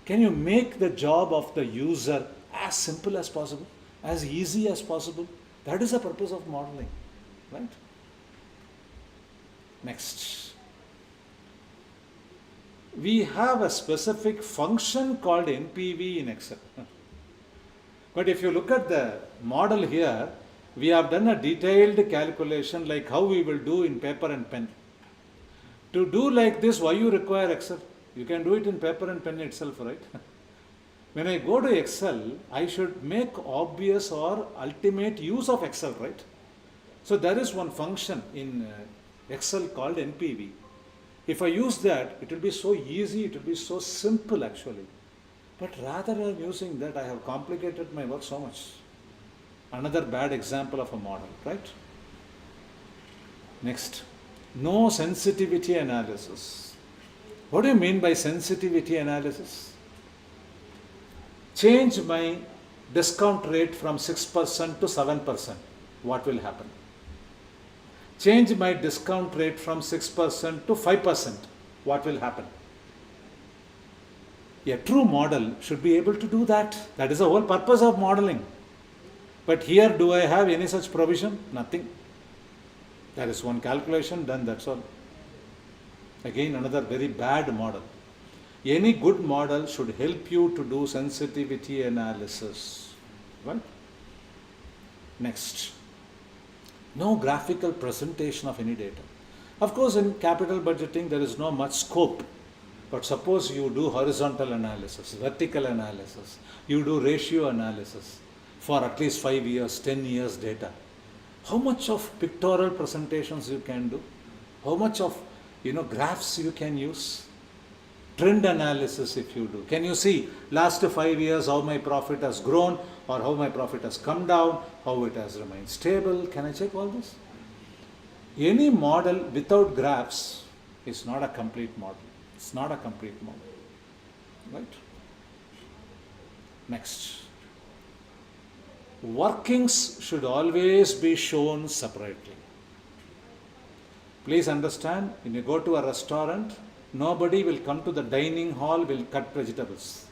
Can you make the job of the user as simple as possible, as easy as possible? That is the purpose of modeling, right? Next. We have a specific function called NPV in Excel. But if you look at the model here, we have done a detailed calculation like how we will do in paper and pen. To do like this, why you require Excel? You can do it in paper and pen itself, right? When I go to Excel, I should make obvious or ultimate use of Excel, right? So there is one function in Excel called NPV. If I use that, it will be so easy, it will be so simple actually. But rather than using that, I have complicated my work so much. Another bad example of a model, right? Next, no sensitivity analysis. What do you mean by sensitivity analysis? Change my discount rate from 6% to 7%. What will happen? Change my discount rate from 6% to 5%. What will happen? A true model should be able to do that. That is the whole purpose of modeling. But here, do I have any such provision? Nothing. There is one calculation done, that's all. Again, another very bad model. Any good model should help you to do sensitivity analysis. Right? Next. No graphical presentation of any data. Of course, in capital budgeting, there is no much scope. But suppose you do horizontal analysis, vertical analysis, you do ratio analysis for at least 5 years, 10 years data. How much of pictorial presentations you can do? How much of graphs you can use? Trend analysis if you do. Can you see last 5 years how my profit has grown or how my profit has come down, how it has remained stable? Can I check all this? Any model without graphs is not a complete model. It's not a complete model. Right? Next. Workings should always be shown separately. Please understand, when you go to a restaurant, nobody will come to the dining hall will cut vegetables.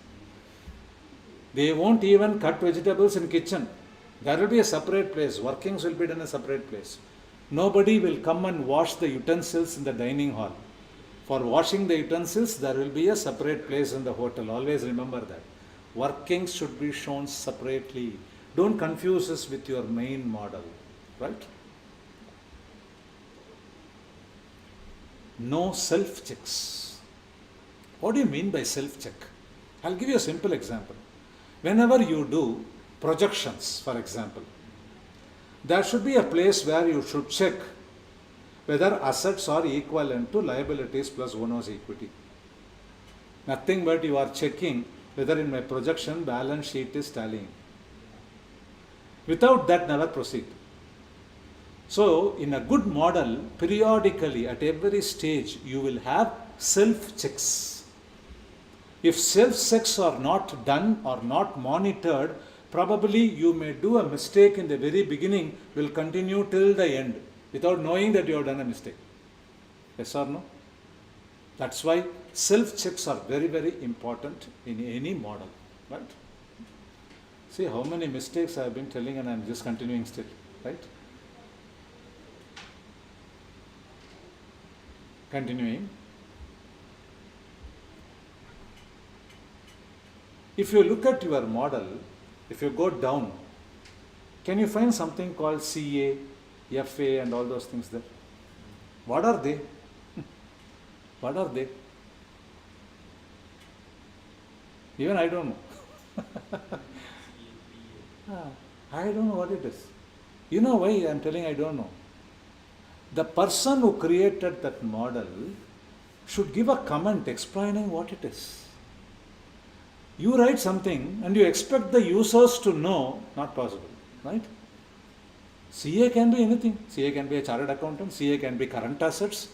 They won't even cut vegetables in kitchen. There will be a separate place. Workings will be done in a separate place. Nobody will come and wash the utensils in the dining hall. For washing the utensils, there will be a separate place in the hotel. Always remember that. Workings should be shown separately. Don't confuse this with your main model, right? No self-checks. What do you mean by self-check? I'll give you a simple example. Whenever you do projections, for example, there should be a place where you should check whether assets are equivalent to liabilities plus owner's equity. Nothing but you are checking whether in my projection balance sheet is tallying. Without that, never proceed. So, in a good model, periodically at every stage, you will have self-checks. If self-checks are not done or not monitored, probably you may do a mistake in the very beginning, will continue till the end, without knowing that you have done a mistake. Yes or no? That's why self-checks are very, very important in any model, right? See how many mistakes I have been telling and I am just continuing still, right? Continuing. If you look at your model, if you go down, can you find something called CA, FA and all those things there? What are they? What are they? Even I don't know. I don't know what it is. You know why I am telling I don't know? The person who created that model should give a comment explaining what it is. You write something and you expect the users to know, not possible, right? CA can be anything. CA can be a chartered accountant, CA can be current assets,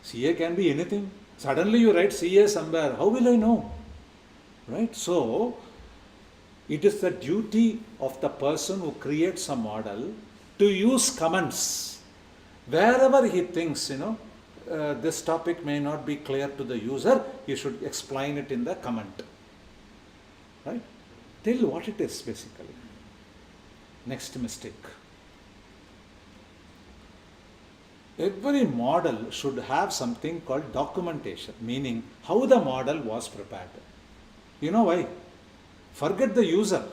CA can be anything. Suddenly you write CA somewhere, how will I know? Right? So, it is the duty of the person who creates a model to use comments. Wherever he thinks, this topic may not be clear to the user, he should explain it in the comment. Right? Tell what it is basically. Next mistake. Every model should have something called documentation, meaning how the model was prepared. You know why? Forget the user.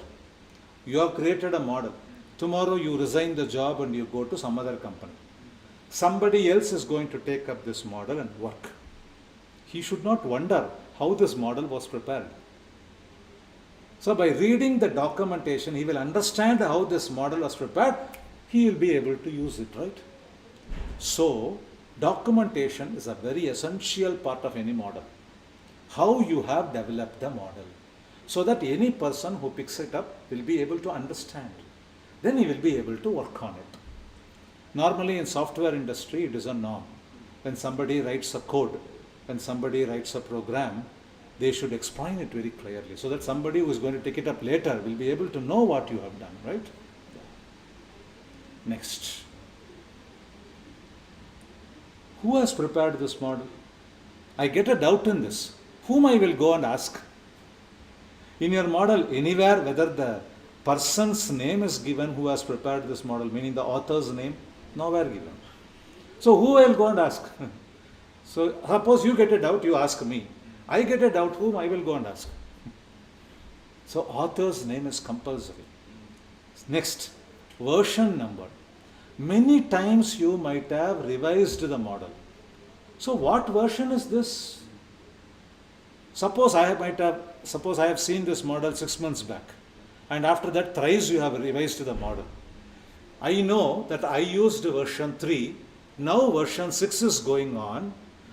You have created a model. Tomorrow you resign the job and you go to some other company. Somebody else is going to take up this model and work. He should not wonder how this model was prepared. So by reading the documentation, he will understand how this model was prepared. He will be able to use it, right? So, documentation is a very essential part of any model. How you have developed the model, so that any person who picks it up will be able to understand. Then he will be able to work on it. Normally in software industry, it is a norm. When somebody writes a code, when somebody writes a program, they should explain it very clearly, so that somebody who is going to take it up later will be able to know what you have done, right? Next. Who has prepared this model? I get a doubt in this. Whom I will go and ask? In your model, anywhere, whether the person's name is given who has prepared this model, meaning the author's name, nowhere given. So who I will go and ask? So suppose you get a doubt, you ask me. I get a doubt, whom I will go and ask? So author's name is compulsory. Next, version number. Many times you might have revised the model. So what version is this? Suppose I have seen this model 6 months back, and after that thrice you have revised the model. I know that I used version 3, now version 6 is going on.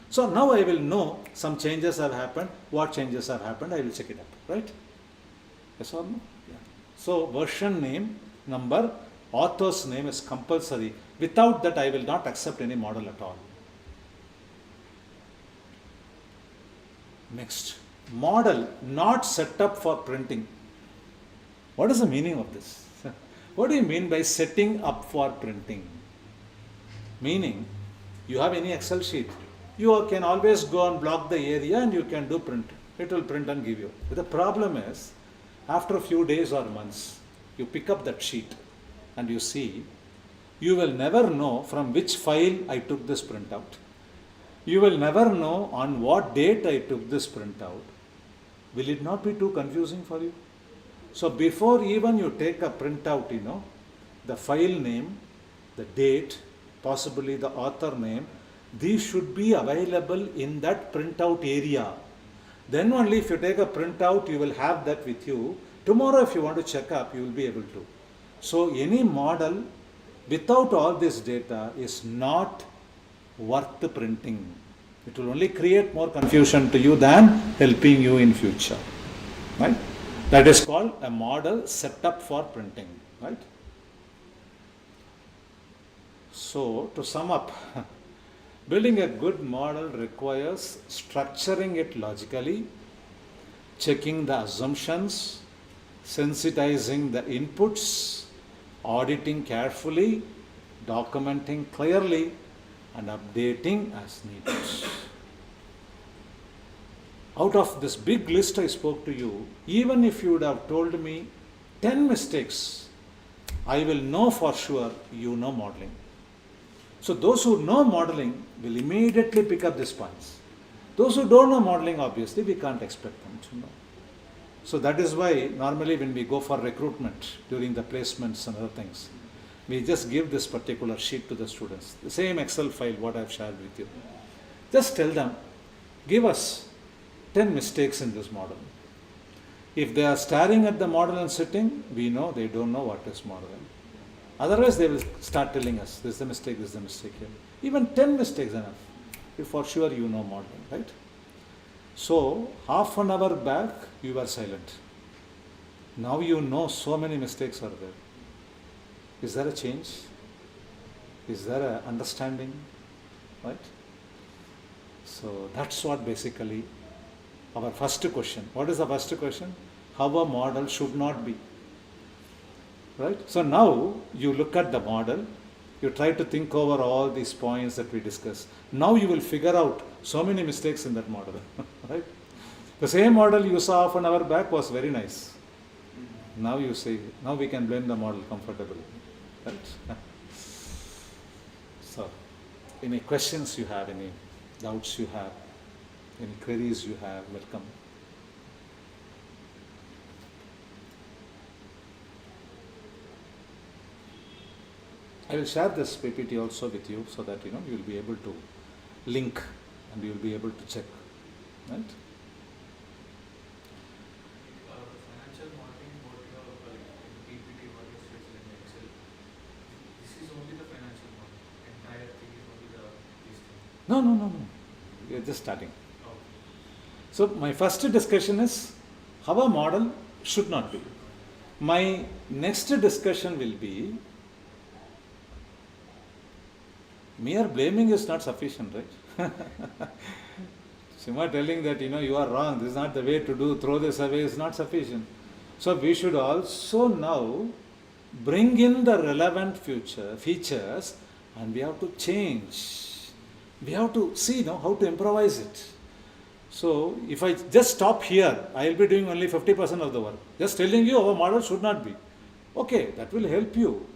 So now I will know some changes have happened. What changes have happened, I will check it up, right? Yes or no? Yeah. So version name, number, author's name is compulsory. Without that, I will not accept any model at all. Next, model not set up for printing. What is the meaning of this? What do you mean by setting up for printing? Meaning, you have any Excel sheet, you can always go and block the area and you can do print. It will print and give you. But the problem is, after a few days or months, you pick up that sheet and you see, you will never know from which file I took this printout. You will never know on what date I took this printout. Will it not be too confusing for you? So before even you take a printout, the file name, the date, possibly the author name, these should be available in that printout area. Then only if you take a printout, you will have that with you. Tomorrow if you want to check up, you will be able to. So any model without all this data is not worth printing. It will only create more confusion to you than helping you in future. Right? That is called a model set up for printing. Right? So to sum up, building a good model requires structuring it logically, checking the assumptions, sensitizing the inputs, auditing carefully, documenting clearly, and updating as needed. out of this big list I spoke to you, even if you would have told me 10 mistakes, I will know for sure you know modeling. So those who know modeling will immediately pick up these points. Those who don't know modeling, obviously, we can't expect them to know. So that is why normally when we go for recruitment during the placements and other things, we just give this particular sheet to the students, the same Excel file what I have shared with you. Just tell them, give us 10 mistakes in this model. If they are staring at the model and sitting, we know they don't know what is modeling. Otherwise, they will start telling us, this is the mistake, this is the mistake here. Even 10 mistakes enough. If for sure you know modeling, right? So, half an hour back, you were silent. Now you know so many mistakes are there. Is there a change? Is there an understanding? Right? So, that's what basically our first question. What is the first question? How a model should not be. Right? So now you look at the model, you try to think over all these points that we discussed. Now you will figure out so many mistakes in that model. Right? The same model you saw half an hour back was very nice. Now you see, now we can blame the model comfortably. Right? So, any questions you have, any doubts you have, any queries you have, welcome. I will share this PPT also with you so that you will be able to link and you will be able to check. Right? The financial modeling what you have PPT what you said in Excel. This is only the financial model. Entire thing is only this thing. No. We are just starting. Okay. So my first discussion is how a model should not be. My next discussion will be mere blaming is not sufficient, right? Sima telling that you are wrong, this is not the way to do, throw this away is not sufficient. So we should also now bring in the relevant features and we have to change. We have to see how to improvise it. So if I just stop here, I will be doing only 50% of the work. Just telling you our model should not be. Okay, that will help you.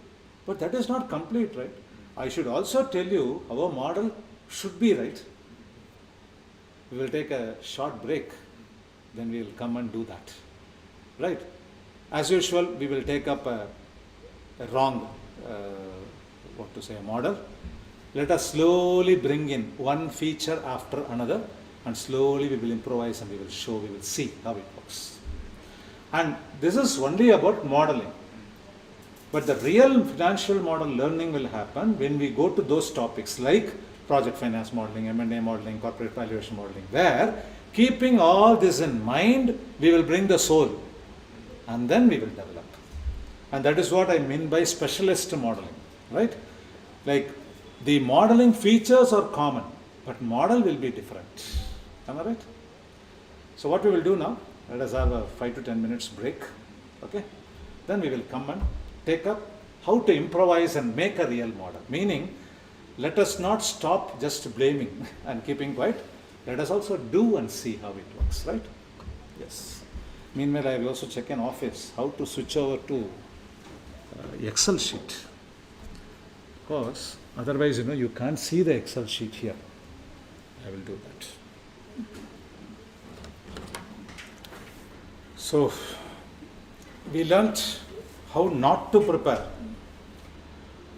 But that is not complete, right? I should also tell you our model should be, right? We will take a short break, then we will come and do that. Right? As usual, we will take up a wrong, model. Let us slowly bring in one feature after another and slowly we will improvise and we will see how it works. And this is only about modeling. But the real financial model learning will happen when we go to those topics like project finance modeling, M&A modeling, corporate valuation modeling, where keeping all this in mind, we will bring the soul and then we will develop. And that is what I mean by specialist modeling, right? Like the modeling features are common, but model will be different. Am I right? So what we will do now, let us have a 5 to 10 minutes break, okay? Then we will come and take up how to improvise and make a real model. Meaning, let us not stop just blaming and keeping quiet. Let us also do and see how it works, right? Yes. Meanwhile, I will also check in office how to switch over to Excel sheet. Because otherwise, you can't see the Excel sheet here. I will do that. So, we learnt how not to prepare.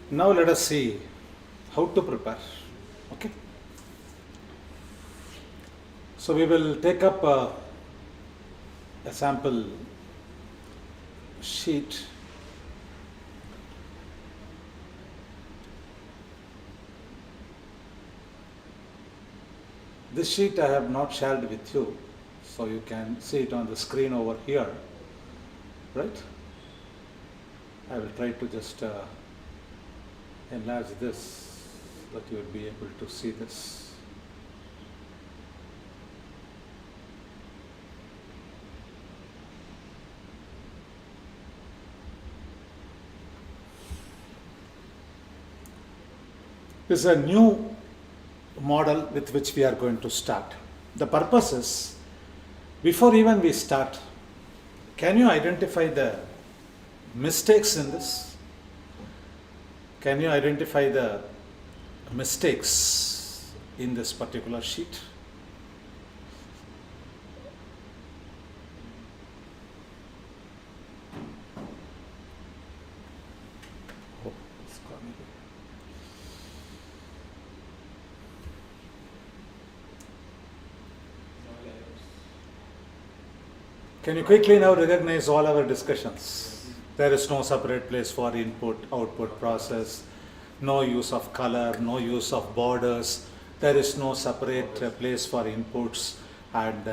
Now let us see how to prepare. Okay. So we will take up a sample sheet. This sheet I have not shared with you, so you can see it on the screen over here, right? I will try to just enlarge this so that you will be able to see this. This is a new model with which we are going to start. The purpose is Before even we start, can you identify the mistakes in this? Can you identify the mistakes in this particular sheet? Oh, it's gone again. No layers. Can you quickly now recognize all our discussions? There is no separate place for input, output process, no use of color, no use of borders. There is no separate place for inputs, and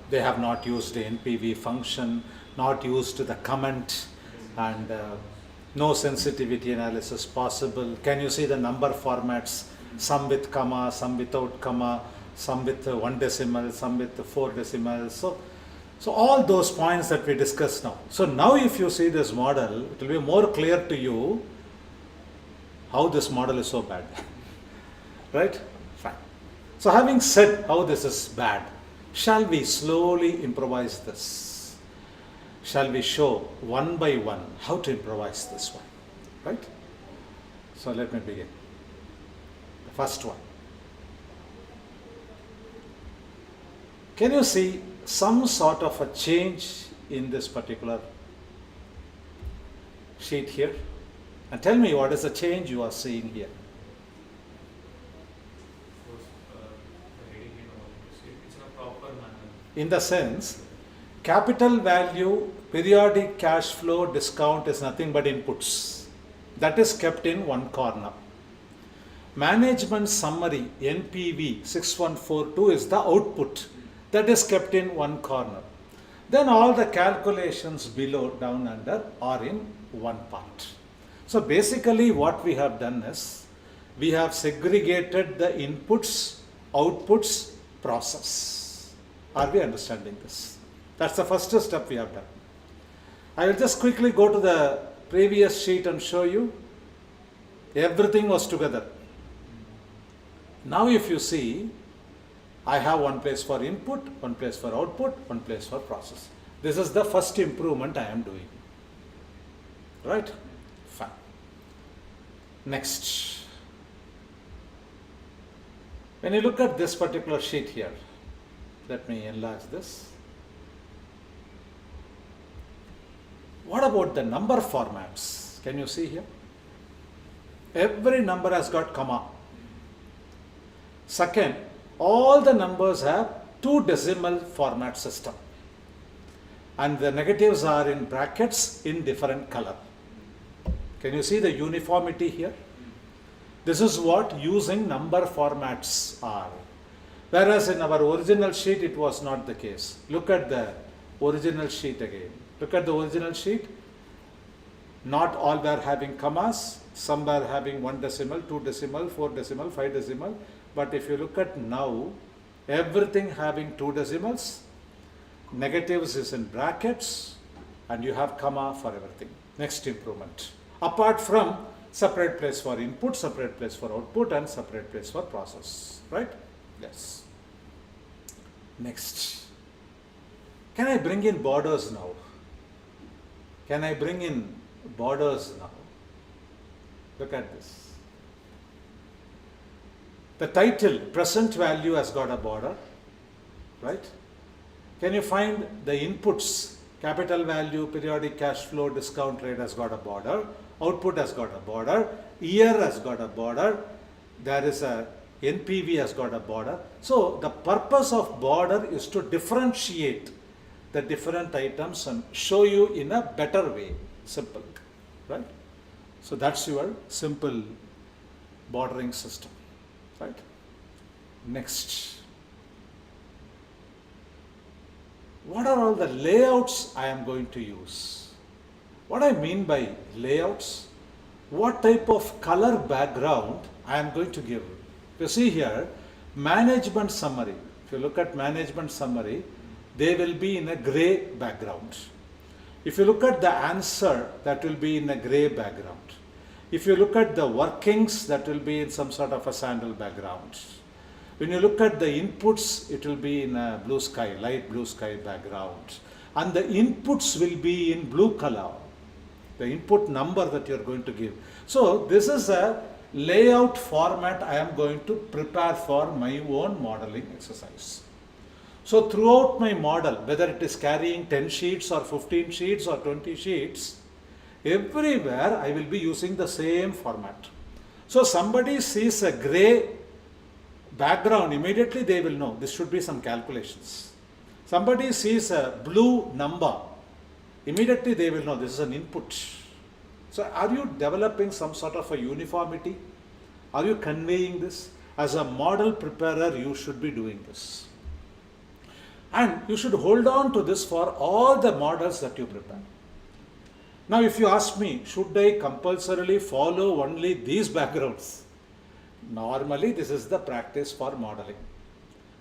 they have not used the NPV function, not used the comment, and no sensitivity analysis possible. Can you see the number formats? Some with comma, some without comma, some with 1 decimal, some with 4 decimals. So all those points that we discussed now. So now if you see this model, it will be more clear to you how this model is so bad. Right? Fine. So having said how this is bad, shall we slowly improvise this? Shall we show one by one how to improvise this one? Right? So let me begin. The first one. Can you see some sort of a change in this particular sheet here? And tell me what is the change you are seeing here? Of course, the heading and all, it's in a proper manner. In the sense, capital value, periodic cash flow, discount is nothing but inputs. That is kept in one corner. Management summary, NPV 6142 is the output. That is kept in one corner. Then all the calculations below, down under are in one part. So basically what we have done is, we have segregated the inputs, outputs, process. Are we understanding this? That's the first step we have done. I will just quickly go to the previous sheet and show you. Everything was together. Now if you see, I have one place for input, one place for output, one place for process. This is the first improvement I am doing. Right? Fine. Next. When you look at this particular sheet here, let me enlarge this. What about the number formats? Can you see here? Every number has got comma. Second, all the numbers have 2 decimal format system, and the negatives are in brackets in different color. Can you see the uniformity here? This is what using number formats are. Whereas in our original sheet it was not the case. Look at the original sheet again. Look at the original sheet. Not all were having commas. Some were having 1 decimal, 2 decimal, 4 decimal, 5 decimal. But if you look at now, everything having 2 decimals, negatives is in brackets, and you have comma for everything. Next improvement. Apart from separate place for input, separate place for output, and separate place for process. Right? Yes. Next. Can I bring in borders now? Can I bring in borders now? Look at this. The title, present value, has got a border, right? Can you find the inputs? Capital value, periodic cash flow, discount rate has got a border, output has got a border, year has got a border, there is a NPV has got a border. So the purpose of border is to differentiate the different items and show you in a better way, simple, right? So that's your simple bordering system. Right? Next. What are all the layouts I am going to use? What I mean by layouts, what type of color background I am going to give. You see here, management summary. If you look at management summary, they will be in a gray background. If you look at the answer, that will be in a gray background. If you look at the workings, that will be in some sort of a sandal background. When you look at the inputs, it will be in a blue sky, light blue sky background. And the inputs will be in blue color, the input number that you are going to give. So this is a layout format I am going to prepare for my own modeling exercise. So throughout my model, whether it is carrying 10 sheets or 15 sheets or 20 sheets, everywhere I will be using the same format. So somebody sees a gray background, immediately they will know this should be some calculations. Somebody sees a blue number, immediately they will know this is an input. So are you developing some sort of a uniformity? Are you conveying this? As a model preparer, you should be doing this. And you should hold on to this for all the models that you prepare. Now if you ask me, should I compulsorily follow only these backgrounds? Normally this is the practice for modeling.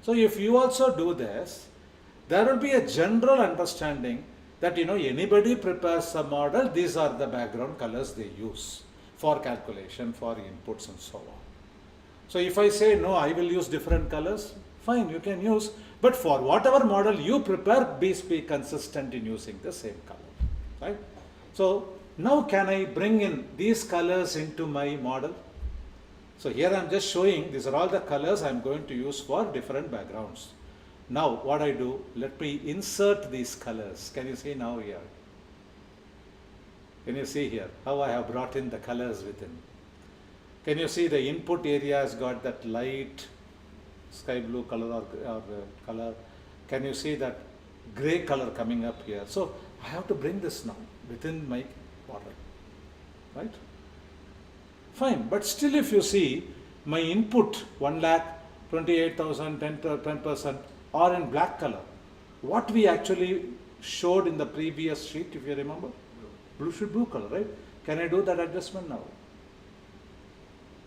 So if you also do this, there will be a general understanding that anybody prepares a model, these are the background colors they use for calculation, for inputs and so on. So if I say no, I will use different colors, fine, you can use, but for whatever model you prepare, be consistent in using the same color, right? So now can I bring in these colors into my model? So here I am just showing these are all the colors I am going to use for different backgrounds. Now what I do, let me insert these colors. Can you see now here? Can you see here how I have brought in the colors within? Can you see the input area has got that light sky blue color or color? Can you see that gray color coming up here? So I have to bring this now within my model, right? Fine, but still if you see my input 1,28,000, 10%, or in black color, what we actually showed in the previous sheet, if you remember, blue color, right? Can I do that adjustment now?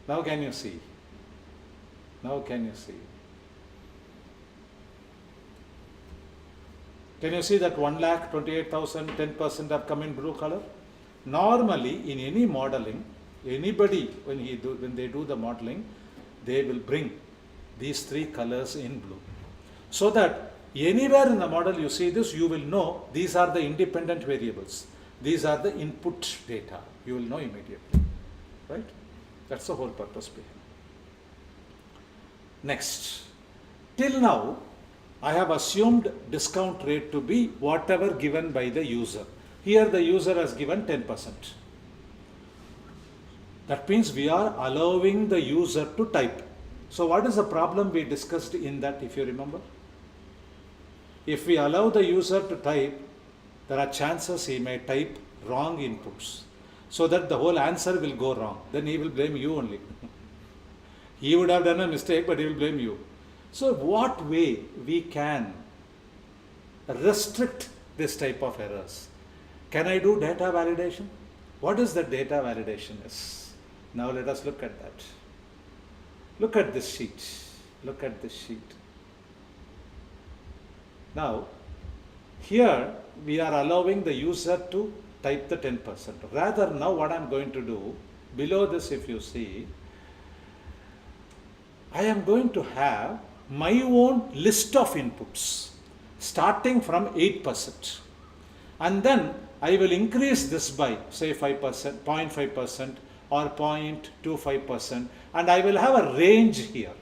Now can you see? Now can you see? Can you see that 1,28,000, 10% have come in blue color? Normally in any modeling, anybody when they do the modeling, they will bring these three colors in blue. So that anywhere in the model you see this, you will know these are the independent variables. These are the input data. You will know immediately, right? That's the whole purpose behind. Next, till now, I have assumed discount rate to be whatever given by the user. Here the user has given 10%. That means we are allowing the user to type. So what is the problem we discussed in that, if you remember? If we allow the user to type, there are chances he may type wrong inputs, so that the whole answer will go wrong. Then he will blame you only. He would have done a mistake, but he will blame you. So what way we can restrict this type of errors? Can I do data validation? What is the data validation is? Now let us look at that. Look at this sheet. Look at this sheet. Now, here we are allowing the user to type the 10%. Rather, now what I am going to do, below this if you see, I am going to have my own list of inputs starting from 8%. And then I will increase this by say 5%, 0.5% or 0.25%, and I will have a range here.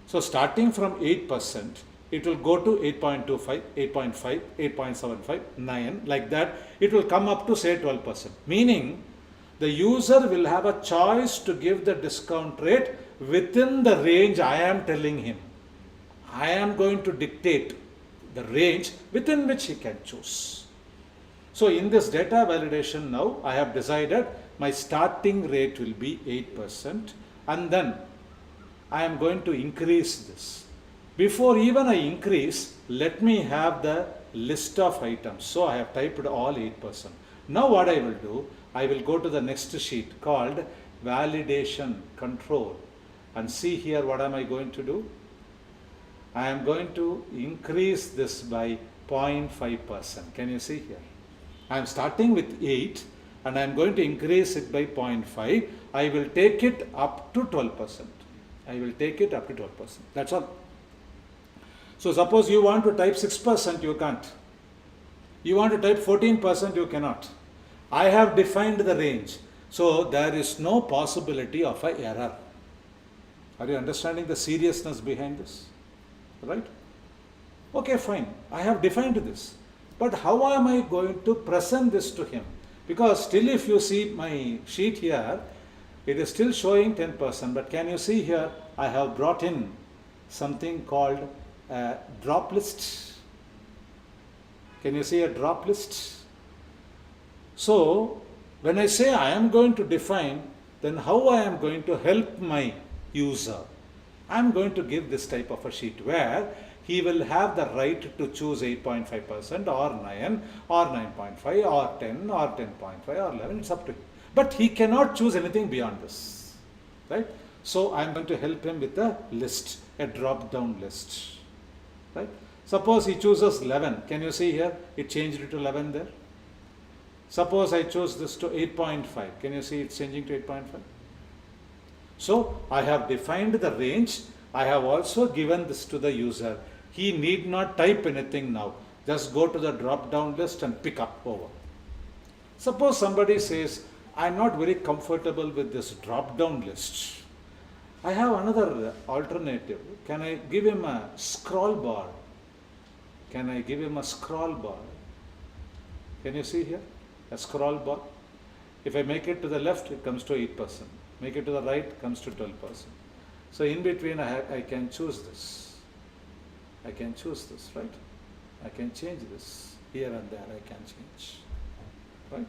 So starting from 8%, it will go to 8.25, 8.5, 8.75, 9, like that. It will come up to say 12%. Meaning the user will have a choice to give the discount rate within the range I am telling him. I am going to dictate the range within which he can choose. So in this data validation now, I have decided my starting rate will be 8%, and then I am going to increase this. Before even I increase, let me have the list of items. So I have typed all 8%. Now what I will do, I will go to the next sheet called validation control, and see here what am I going to do. I am going to increase this by 0.5%. Can you see here? I am starting with 8 and I am going to increase it by 0.5. I will take it up to 12%. I will take it up to 12%. That's all. So suppose you want to type 6%, you can't. You want to type 14%, you cannot. I have defined the range. So there is no possibility of an error. Are you understanding the seriousness behind this? Right? Okay, fine. I have defined this. But how am I going to present this to him? Because still if you see my sheet here, it is still showing 10%. But can you see here, I have brought in something called a drop list. Can you see a drop list? So when I say I am going to define, then how I am going to help my user? I am going to give this type of a sheet where he will have the right to choose 8.5% or 9 or 9.5 or 10 or 10.5 or 11. It's up to him. But he cannot choose anything beyond this. Right? So I am going to help him with a list, a drop down list. Right? Suppose he chooses 11. Can you see here? It changed it to 11 there. Suppose I chose this to 8.5. Can you see it's changing to 8.5? So I have defined the range. I have also given this to the user. He need not type anything now. Just go to the drop down list and pick up over. Suppose somebody says, I am not very comfortable with this drop down list. I have another alternative. Can I give him a scroll bar? Can I give him a scroll bar? Can you see here? A scroll bar. If I make it to the left, it comes to 8%. Make it to the right, it comes to 12%. So in between, I can choose this. I can choose this, right? I can change this. Here and there, I can change. Right?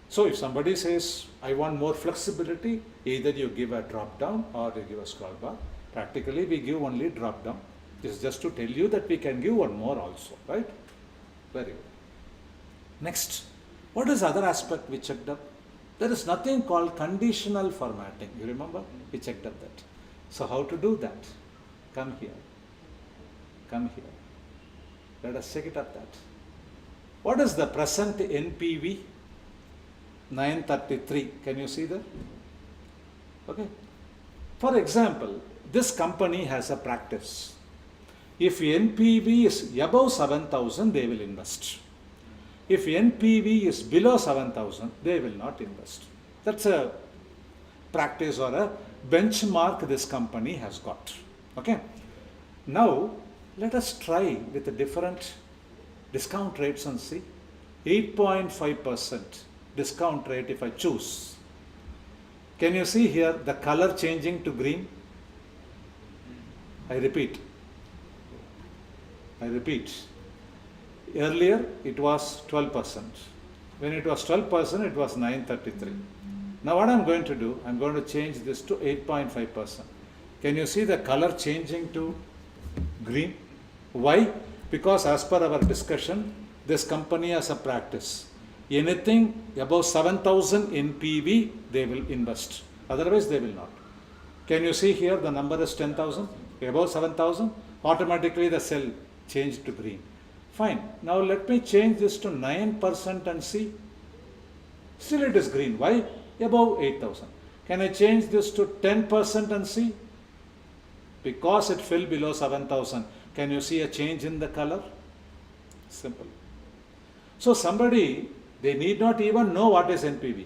So if somebody says, I want more flexibility, either you give a drop down or you give a scroll bar. Practically, we give only drop down. This is just to tell you that we can give one more also, right? Very good. Next, what is the other aspect we checked up? There is nothing called conditional formatting. You remember? We checked up that. So how to do that? Come here. Come here. Let us check it up that. What is the present NPV? 933. Can you see that? Okay. For example, this company has a practice. If NPV is above 7,000, they will invest. If NPV is below 7,000, they will not invest. That's a practice or a benchmark this company has got. Okay. Now, let us try with the different discount rates and see. 8.5% discount rate if I choose. Can you see here the color changing to green? I repeat. Earlier it was 12%. When it was 12%, it was 933. Now what I am going to do, I am going to change this to 8.5%. Can you see the color changing to green? Why? Because as per our discussion, this company has a practice. Anything above 7,000 NPV, they will invest. Otherwise, they will not. Can you see here the number is 10,000? Above 7,000, automatically the cell changed to green. Fine. Now let me change this to 9% and see. Still it is green. Why? Above 8,000. Can I change this to 10% and see? Because it fell below 7,000. Can you see a change in the color? Simple. So somebody, they need not even know what is NPV.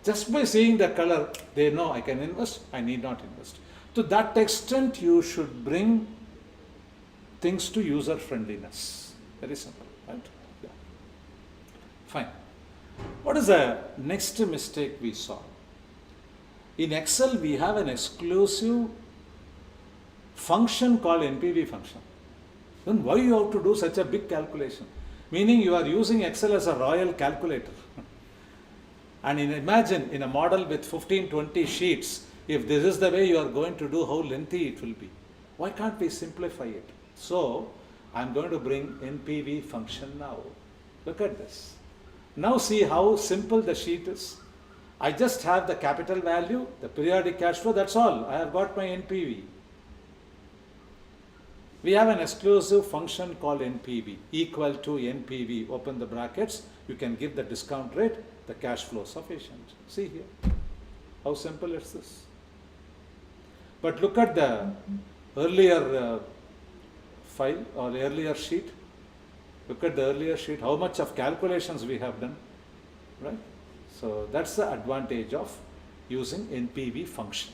Just by seeing the color, they know I can invest, I need not invest. To that extent, you should bring things to user friendliness. Very simple, right? Yeah. Fine. What is the next mistake we saw? In Excel, we have an exclusive function called NPV function. Then why you have to do such a big calculation? Meaning you are using Excel as a royal calculator. And imagine in a model with 15-20 sheets, if this is the way you are going to do, how lengthy it will be. Why can't we simplify it? So I am going to bring NPV function now. Look at this. Now see how simple the sheet is. I just have the capital value, the periodic cash flow, that's all. I have got my NPV. We have an exclusive function called NPV, equal to NPV, open the brackets, you can give the discount rate, the cash flow sufficient. See here, how simple is this? But look at the earlier file or earlier sheet. Look at the earlier sheet, how much of calculations we have done, right? So that's the advantage of using NPV function,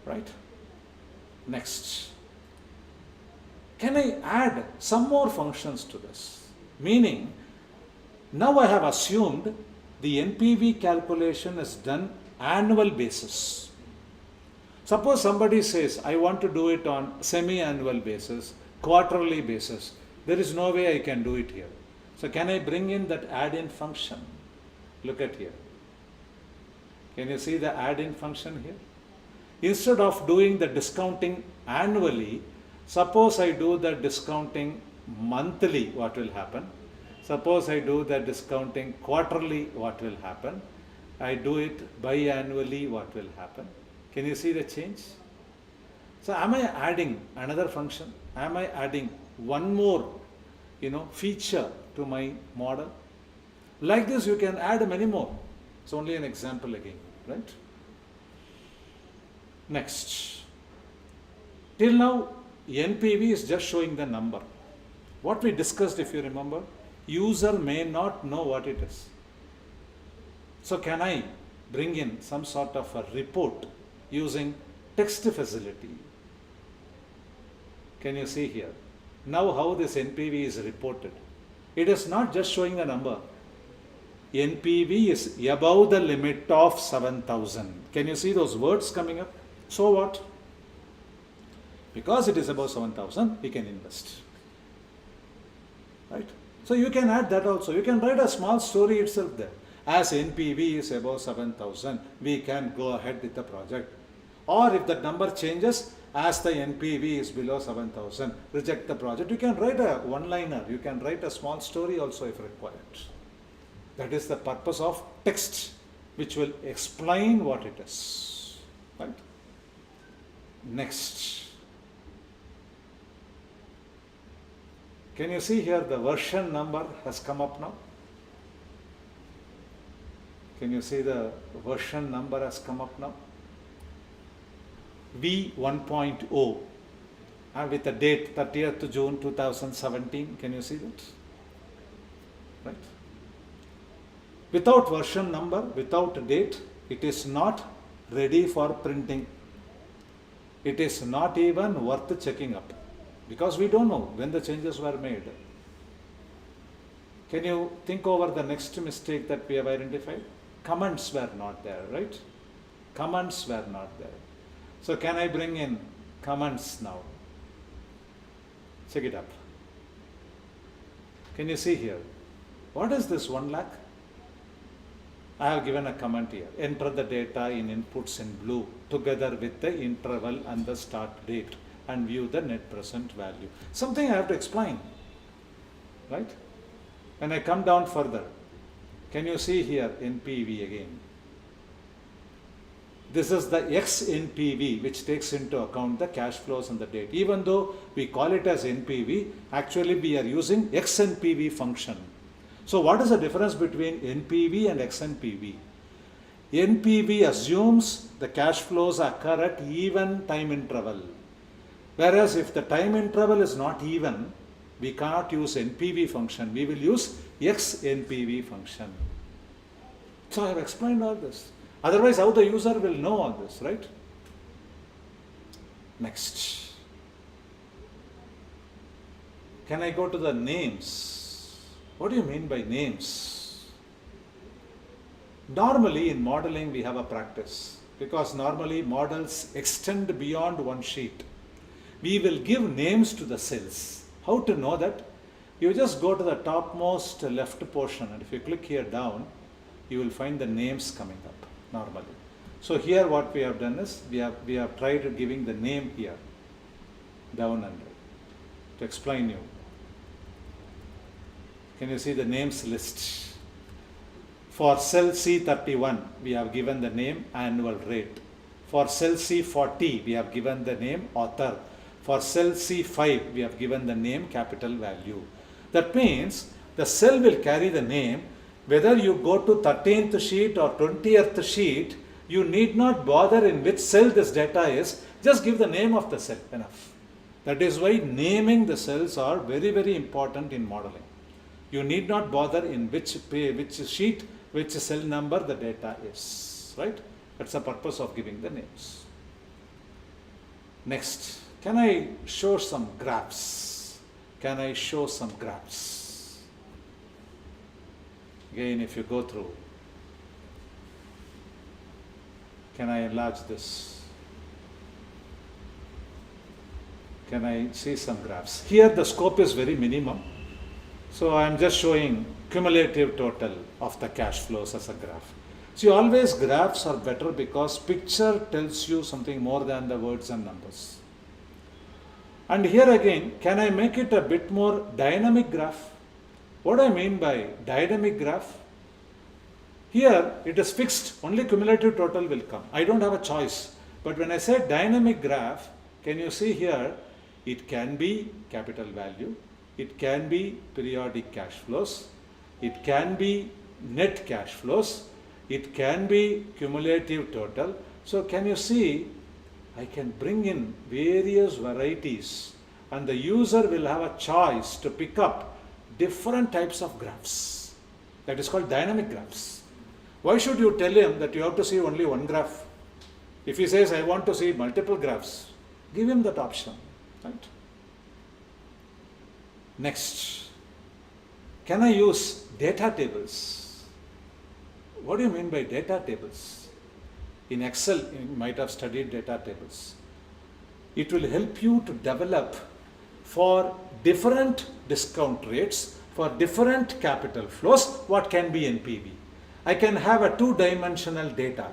right? Next, can I add some more functions to this? Meaning, now I have assumed the NPV calculation is done annual basis. Suppose somebody says, I want to do it on semi-annual basis, quarterly basis. There is no way I can do it here. So can I bring in that add-in function? Look at here. Can you see the add-in function here? Instead of doing the discounting annually, suppose I do the discounting monthly, what will happen? Suppose I do the discounting quarterly, what will happen? I do it biannually, what will happen? Can you see the change? So am I adding another function? Am I adding one more, feature to my model? Like this you can add many more. It's only an example again, right? Next. Till now, NPV is just showing the number. What we discussed, if you remember, user may not know what it is. So can I bring in some sort of a report using text facility? Can you see here? Now how this NPV is reported. It is not just showing a number. NPV is above the limit of 7,000. Can you see those words coming up? So what? Because it is above 7,000, we can invest. Right? So you can add that also. You can write a small story itself there. As NPV is above 7,000, we can go ahead with the project. Or if the number changes, as the NPV is below 7,000, reject the project. You can write a one-liner. You can write a small story also if required. That is the purpose of text, which will explain what it is. Right? Next. Can you see here the version number has come up now? Can you see the version number has come up now? V1.0 and with the date 30th June 2017. Can you see that? Right? Without version number, without date, it is not ready for printing. It is not even worth checking up because we don't know when the changes were made. Can you think over the next mistake that we have identified? Comments were not there, right? Comments were not there. So can I bring in comments now? Check it up. Can you see here? What is this 1 lakh? I have given a comment here. Enter the data in inputs in blue together with the interval and the start date and view the net present value. Something I have to explain, right? When I come down further, can you see here NPV again? This is the X NPV, which takes into account the cash flows and the date. Even though we call it as NPV, actually we are using X NPV function. So what is the difference between NPV and X NPV? NPV assumes the cash flows occur at even time interval. Whereas if the time interval is not even, we cannot use NPV function. We will use X NPV function. So I have explained all this. Otherwise, how the user will know all this, right? Next. Can I go to the names? What do you mean by names? Normally in modeling we have a practice because normally models extend beyond one sheet. We will give names to the cells. How to know that? You just go to the topmost left portion and if you click here down, you will find the names coming up normally. So here what we have done is we have tried giving the name here down under to explain you. Can you see the names list? For cell C31 we have given the name annual rate. For cell C40 we have given the name author. For cell C5 we have given the name capital value. That means the cell will carry the name whether you go to 13th sheet or 20th sheet, You need not bother in which cell this data is, just give the name of the cell, enough. That is why naming the cells are very, very important in modeling. You need not bother in which sheet, which cell number the data is, right? That's the purpose of giving the names. Next, can I show some graphs? Can I show some graphs? Again, if you go through, can I enlarge this? Can I see some graphs? Here the scope is very minimum. So I am just showing cumulative total of the cash flows as a graph. See, always graphs are better because picture tells you something more than the words and numbers. And here again, can I make it a bit more dynamic graph? What I mean by dynamic graph? Here it is fixed, only cumulative total will come. I don't have a choice. But when I say dynamic graph, can you see here, it can be capital value, it can be periodic cash flows, it can be net cash flows, it can be cumulative total. So can you see, I can bring in various varieties and the user will have a choice to pick up different types of graphs. That is called dynamic graphs. Why should you tell him that you have to see only one graph? If he says, I want to see multiple graphs, give him that option, right? Next, can I use data tables? What do you mean by data tables? In Excel, you might have studied data tables. It will help you to develop for different discount rates, for different capital flows, what can be NPV. I can have a two-dimensional data.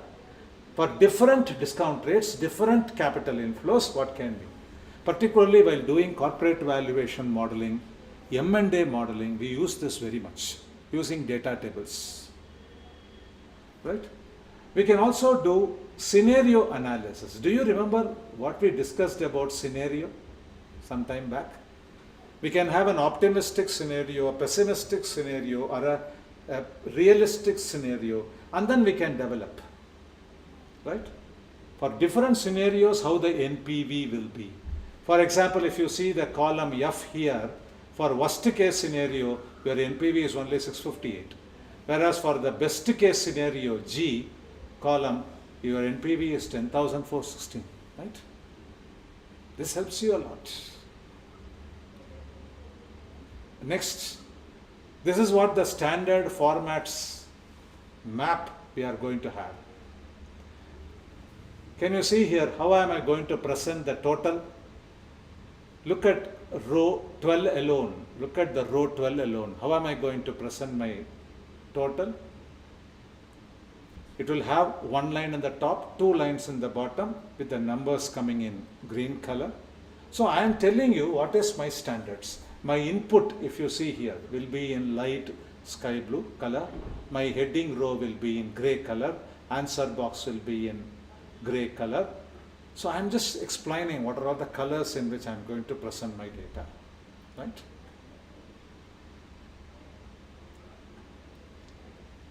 For different discount rates, different capital inflows, what can be. Particularly while doing corporate valuation modeling, M&A modeling, we use this very much, using data tables. Right? We can also do scenario analysis. Do you remember what we discussed about scenario some time back? We can have an optimistic scenario, a pessimistic scenario, or a realistic scenario, and then we can develop. Right? For different scenarios, how the NPV will be. For example, if you see the column F here, for worst case scenario, your NPV is only 658. Whereas for the best case scenario, G column, your NPV is 10,416, right? This helps you a lot. Next, this is what the standard formats map we are going to have. Can you see here, how am I going to present the total? Look at row 12 alone. Look at the row 12 alone. How am I going to present my total? It will have one line in the top, two lines in the bottom with the numbers coming in green color. So I am telling you what is my standards. My input, if you see here, will be in light sky blue color. My heading row will be in gray color. Answer box will be in gray color. So I am just explaining what are all the colors in which I am going to present my data, right?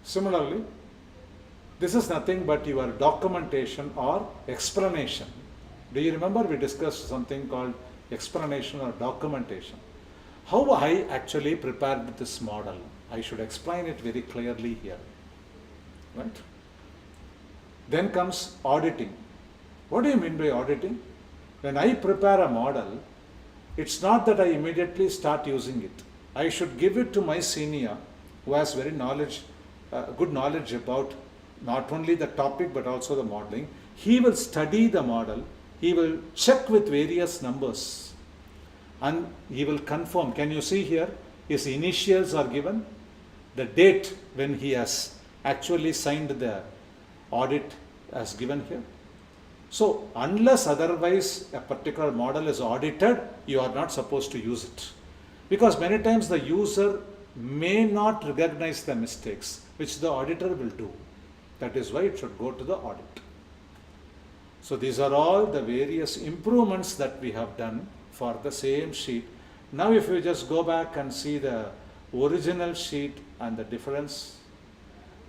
Similarly, this is nothing but your documentation or explanation. Do you remember we discussed something called explanation or documentation? How I actually prepared this model, I should explain it very clearly here, right? Then comes auditing. What do you mean by auditing? When I prepare a model, it's not that I immediately start using it. I should give it to my senior who has very good knowledge about not only the topic but also the modeling. He will study the model, he will check with various numbers and he will confirm. Can you see here? His initials are given, the date when he has actually signed the audit as given here. So unless otherwise a particular model is audited, you are not supposed to use it. Because many times the user may not recognize the mistakes which the auditor will do. That is why it should go to the audit. So these are all the various improvements that we have done for the same sheet. Now if you just go back and see the original sheet and the difference,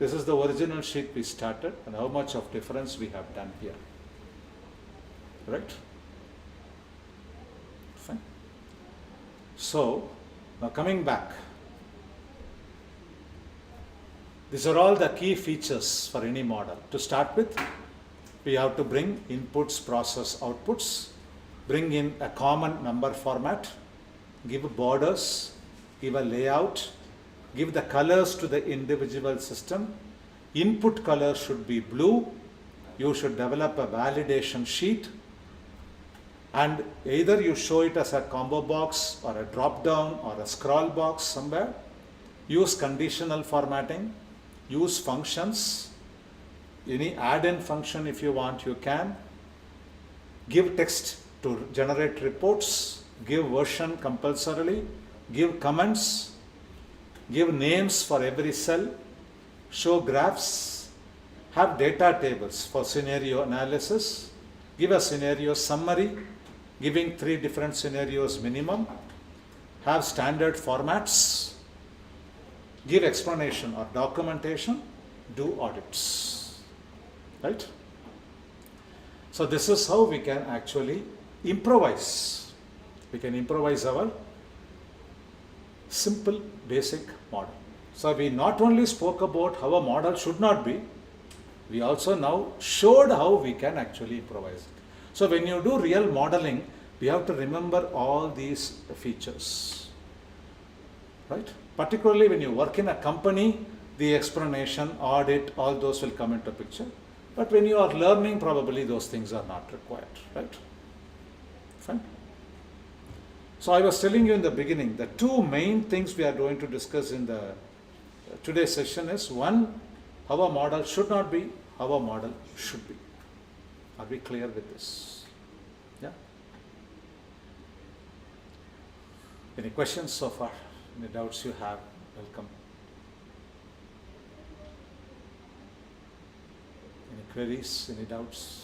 This is the original sheet we started and how much of difference we have done here. Right? Fine. So, now coming back. These are all the key features for any model. To start with, we have to bring inputs, process, outputs, bring in a common number format, give borders, give a layout, give the colors to the individual system. Input color should be blue. You should develop a validation sheet, and either you show it as a combo box or a drop down or a scroll box somewhere. Use conditional formatting, use functions, any add-in function if you want you can. Give text to generate reports, give version compulsorily, give comments, give names for every cell, show graphs, have data tables for scenario analysis, give a scenario summary, giving 3 different scenarios minimum, have standard formats, give explanation or documentation, do audits. Right? So this is how we can actually improvise. We can improvise our simple basic model. So we not only spoke about how a model should not be, we also now showed how we can actually improvise it. So when you do real modeling, we have to remember all these features. Right? Particularly when you work in a company, the explanation, audit, all those will come into picture. But when you are learning, probably those things are not required. Right? Fine. So I was telling you in the beginning, the 2 main things we are going to discuss in the today's session is, one, how a model should not be, how a model should be. Are we clear with this? Yeah? Any questions so far? Any doubts you have? Welcome. Any queries? Any doubts?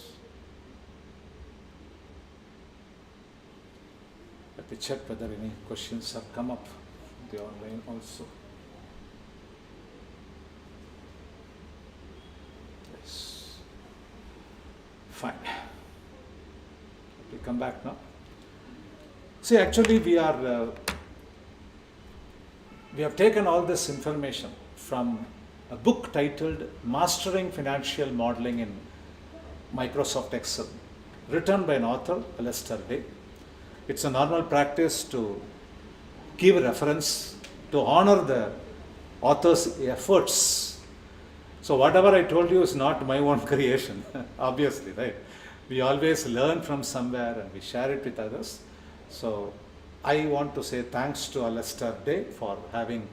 Let me check whether any questions have come up in the online also. Yes. Fine. Let me come back now. See, actually we have taken all this information from a book titled Mastering Financial Modeling in Microsoft Excel, written by an author, Alistair Day. It's a normal practice to give reference, to honor the author's efforts. So whatever I told you is not my own creation, obviously, right? We always learn from somewhere and we share it with others. So I want to say thanks to Alistair Day for having,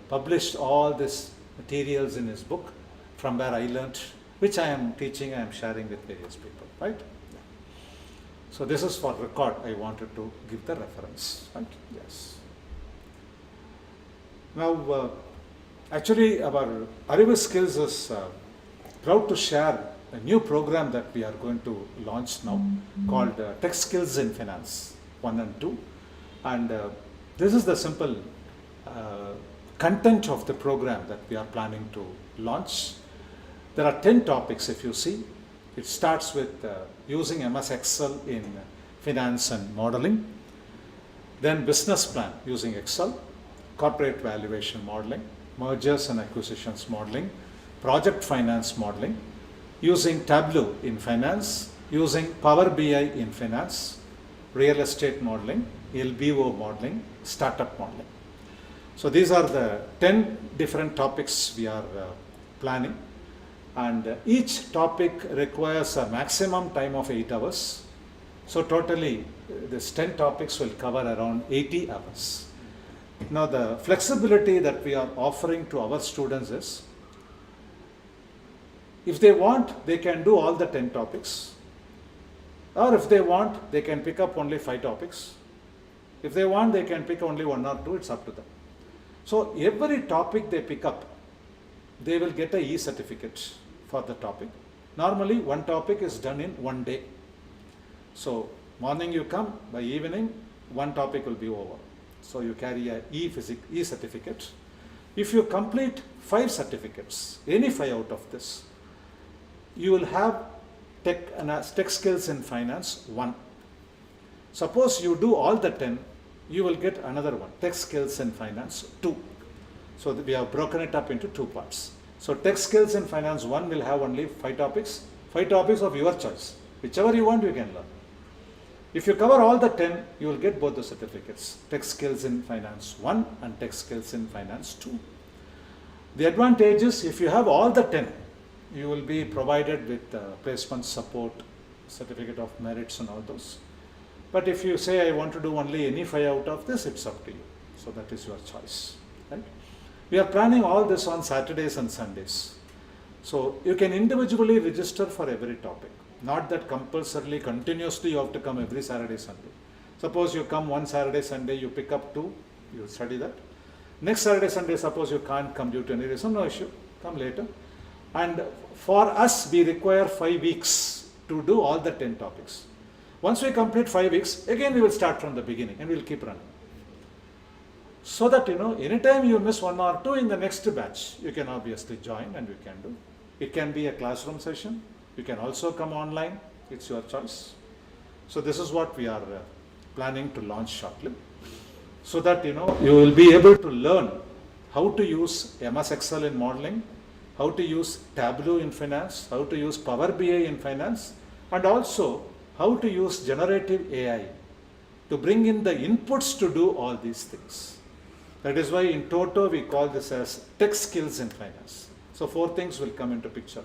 published all these materials in his book, from where I learned, which I am teaching, I am sharing with various people, right? Yeah. So this is for record, I wanted to give the reference, right? Yes. Now, actually our Arivu Skills is proud to share a new program that we are going to launch now, called Tech Skills in Finance 1 and 2. And this is the simple content of the program that we are planning to launch. There are 10 topics if you see. It starts with using MS Excel in finance and modeling, then business plan using Excel, corporate valuation modeling, mergers and acquisitions modeling, project finance modeling, using Tableau in finance, using Power BI in finance, real estate modeling, LBO modeling, startup modeling. So these are the 10 different topics we are planning, and each topic requires a maximum time of 8 hours. So totally this 10 topics will cover around 80 hours. Now the flexibility that we are offering to our students is, if they want, they can do all the 10 topics. Or if they want, they can pick up only 5 topics. If they want, they can pick only 1 or 2, it's up to them. So every topic they pick up, they will get a e-certificate for the topic. Normally, one topic is done in 1 day. So morning you come, by evening, one topic will be over. So you carry a e-certificate. If you complete 5 certificates, any 5 out of this, you will have tech skills in finance 1. Suppose you do all the 10, you will get another one, tech skills in finance 2. So we have broken it up into 2 parts. So tech skills in finance 1 will have only 5 topics of your choice. Whichever you want, you can learn. If you cover all the 10, you will get both the certificates, tech skills in finance 1 and tech skills in finance 2. The advantage is, if you have all the 10, you will be provided with placement support, certificate of merits and all those. But if you say, I want to do only any 5 out of this, it's up to you. So that is your choice. Right? We are planning all this on Saturdays and Sundays. So you can individually register for every topic. Not that compulsorily, continuously you have to come every Saturday, Sunday. Suppose you come one Saturday, Sunday, you pick up 2, you study that. Next Saturday, Sunday, suppose you can't come due to any reason, no issue, come later. And for us, we require 5 weeks to do all the 10 topics. Once we complete 5 weeks, again we will start from the beginning and we will keep running. So that, anytime you miss 1 or 2 in the next batch, you can obviously join and you can do. It can be a classroom session. You can also come online. It's your choice. So this is what we are planning to launch shortly. So that, you will be able to learn how to use MS Excel in modeling, how to use Tableau in finance, how to use Power BI in finance, and also how to use generative AI to bring in the inputs to do all these things. That is why in Toto we call this as tech skills in finance. So 4 things will come into picture.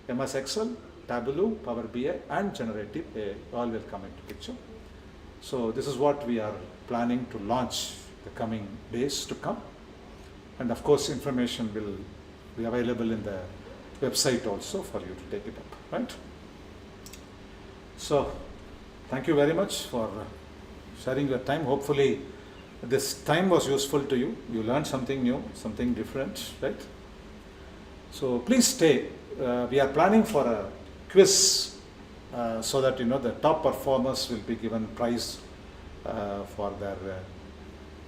MS Excel, Tableau, Power BI and generative AI all will come into picture. So this is what we are planning to launch the coming days to come. And of course information will be available in the website also for you to take it up, right? So thank you very much for sharing your time. Hopefully this time was useful to you. You learned something new, something different, right? So please stay. We are planning for a quiz so that the top performers will be given prize for their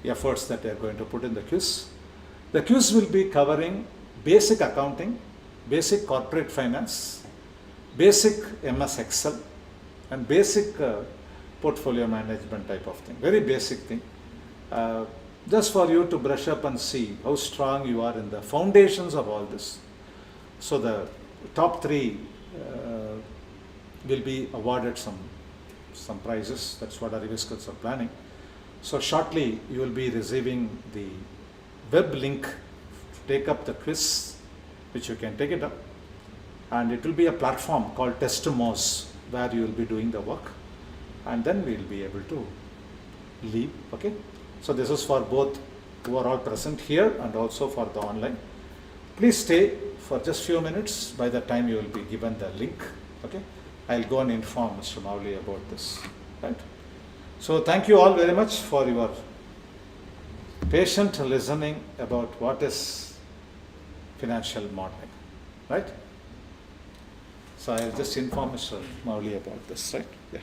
efforts that they are going to put in the quiz. The quiz will be covering basic accounting, basic corporate finance, basic MS Excel, and basic portfolio management type of thing. Very basic thing. Just for you to brush up and see how strong you are in the foundations of all this. So the top 3 will be awarded some prizes. That's what our Reviscals are planning. So shortly you will be receiving the web link to take up the quiz, which you can take it up. And it will be a platform called Testimos where you will be doing the work. And then we will be able to leave. Okay. So this is for both who are all present here and also for the online. Please stay for just few minutes. By the time you will be given the link. Okay. I'll go and inform Mr. Mowley about this. Right. So thank you all very much for your patient listening about what is financial modeling. Right. So I'll just inform Mr. Mowley about this. Right. Yeah.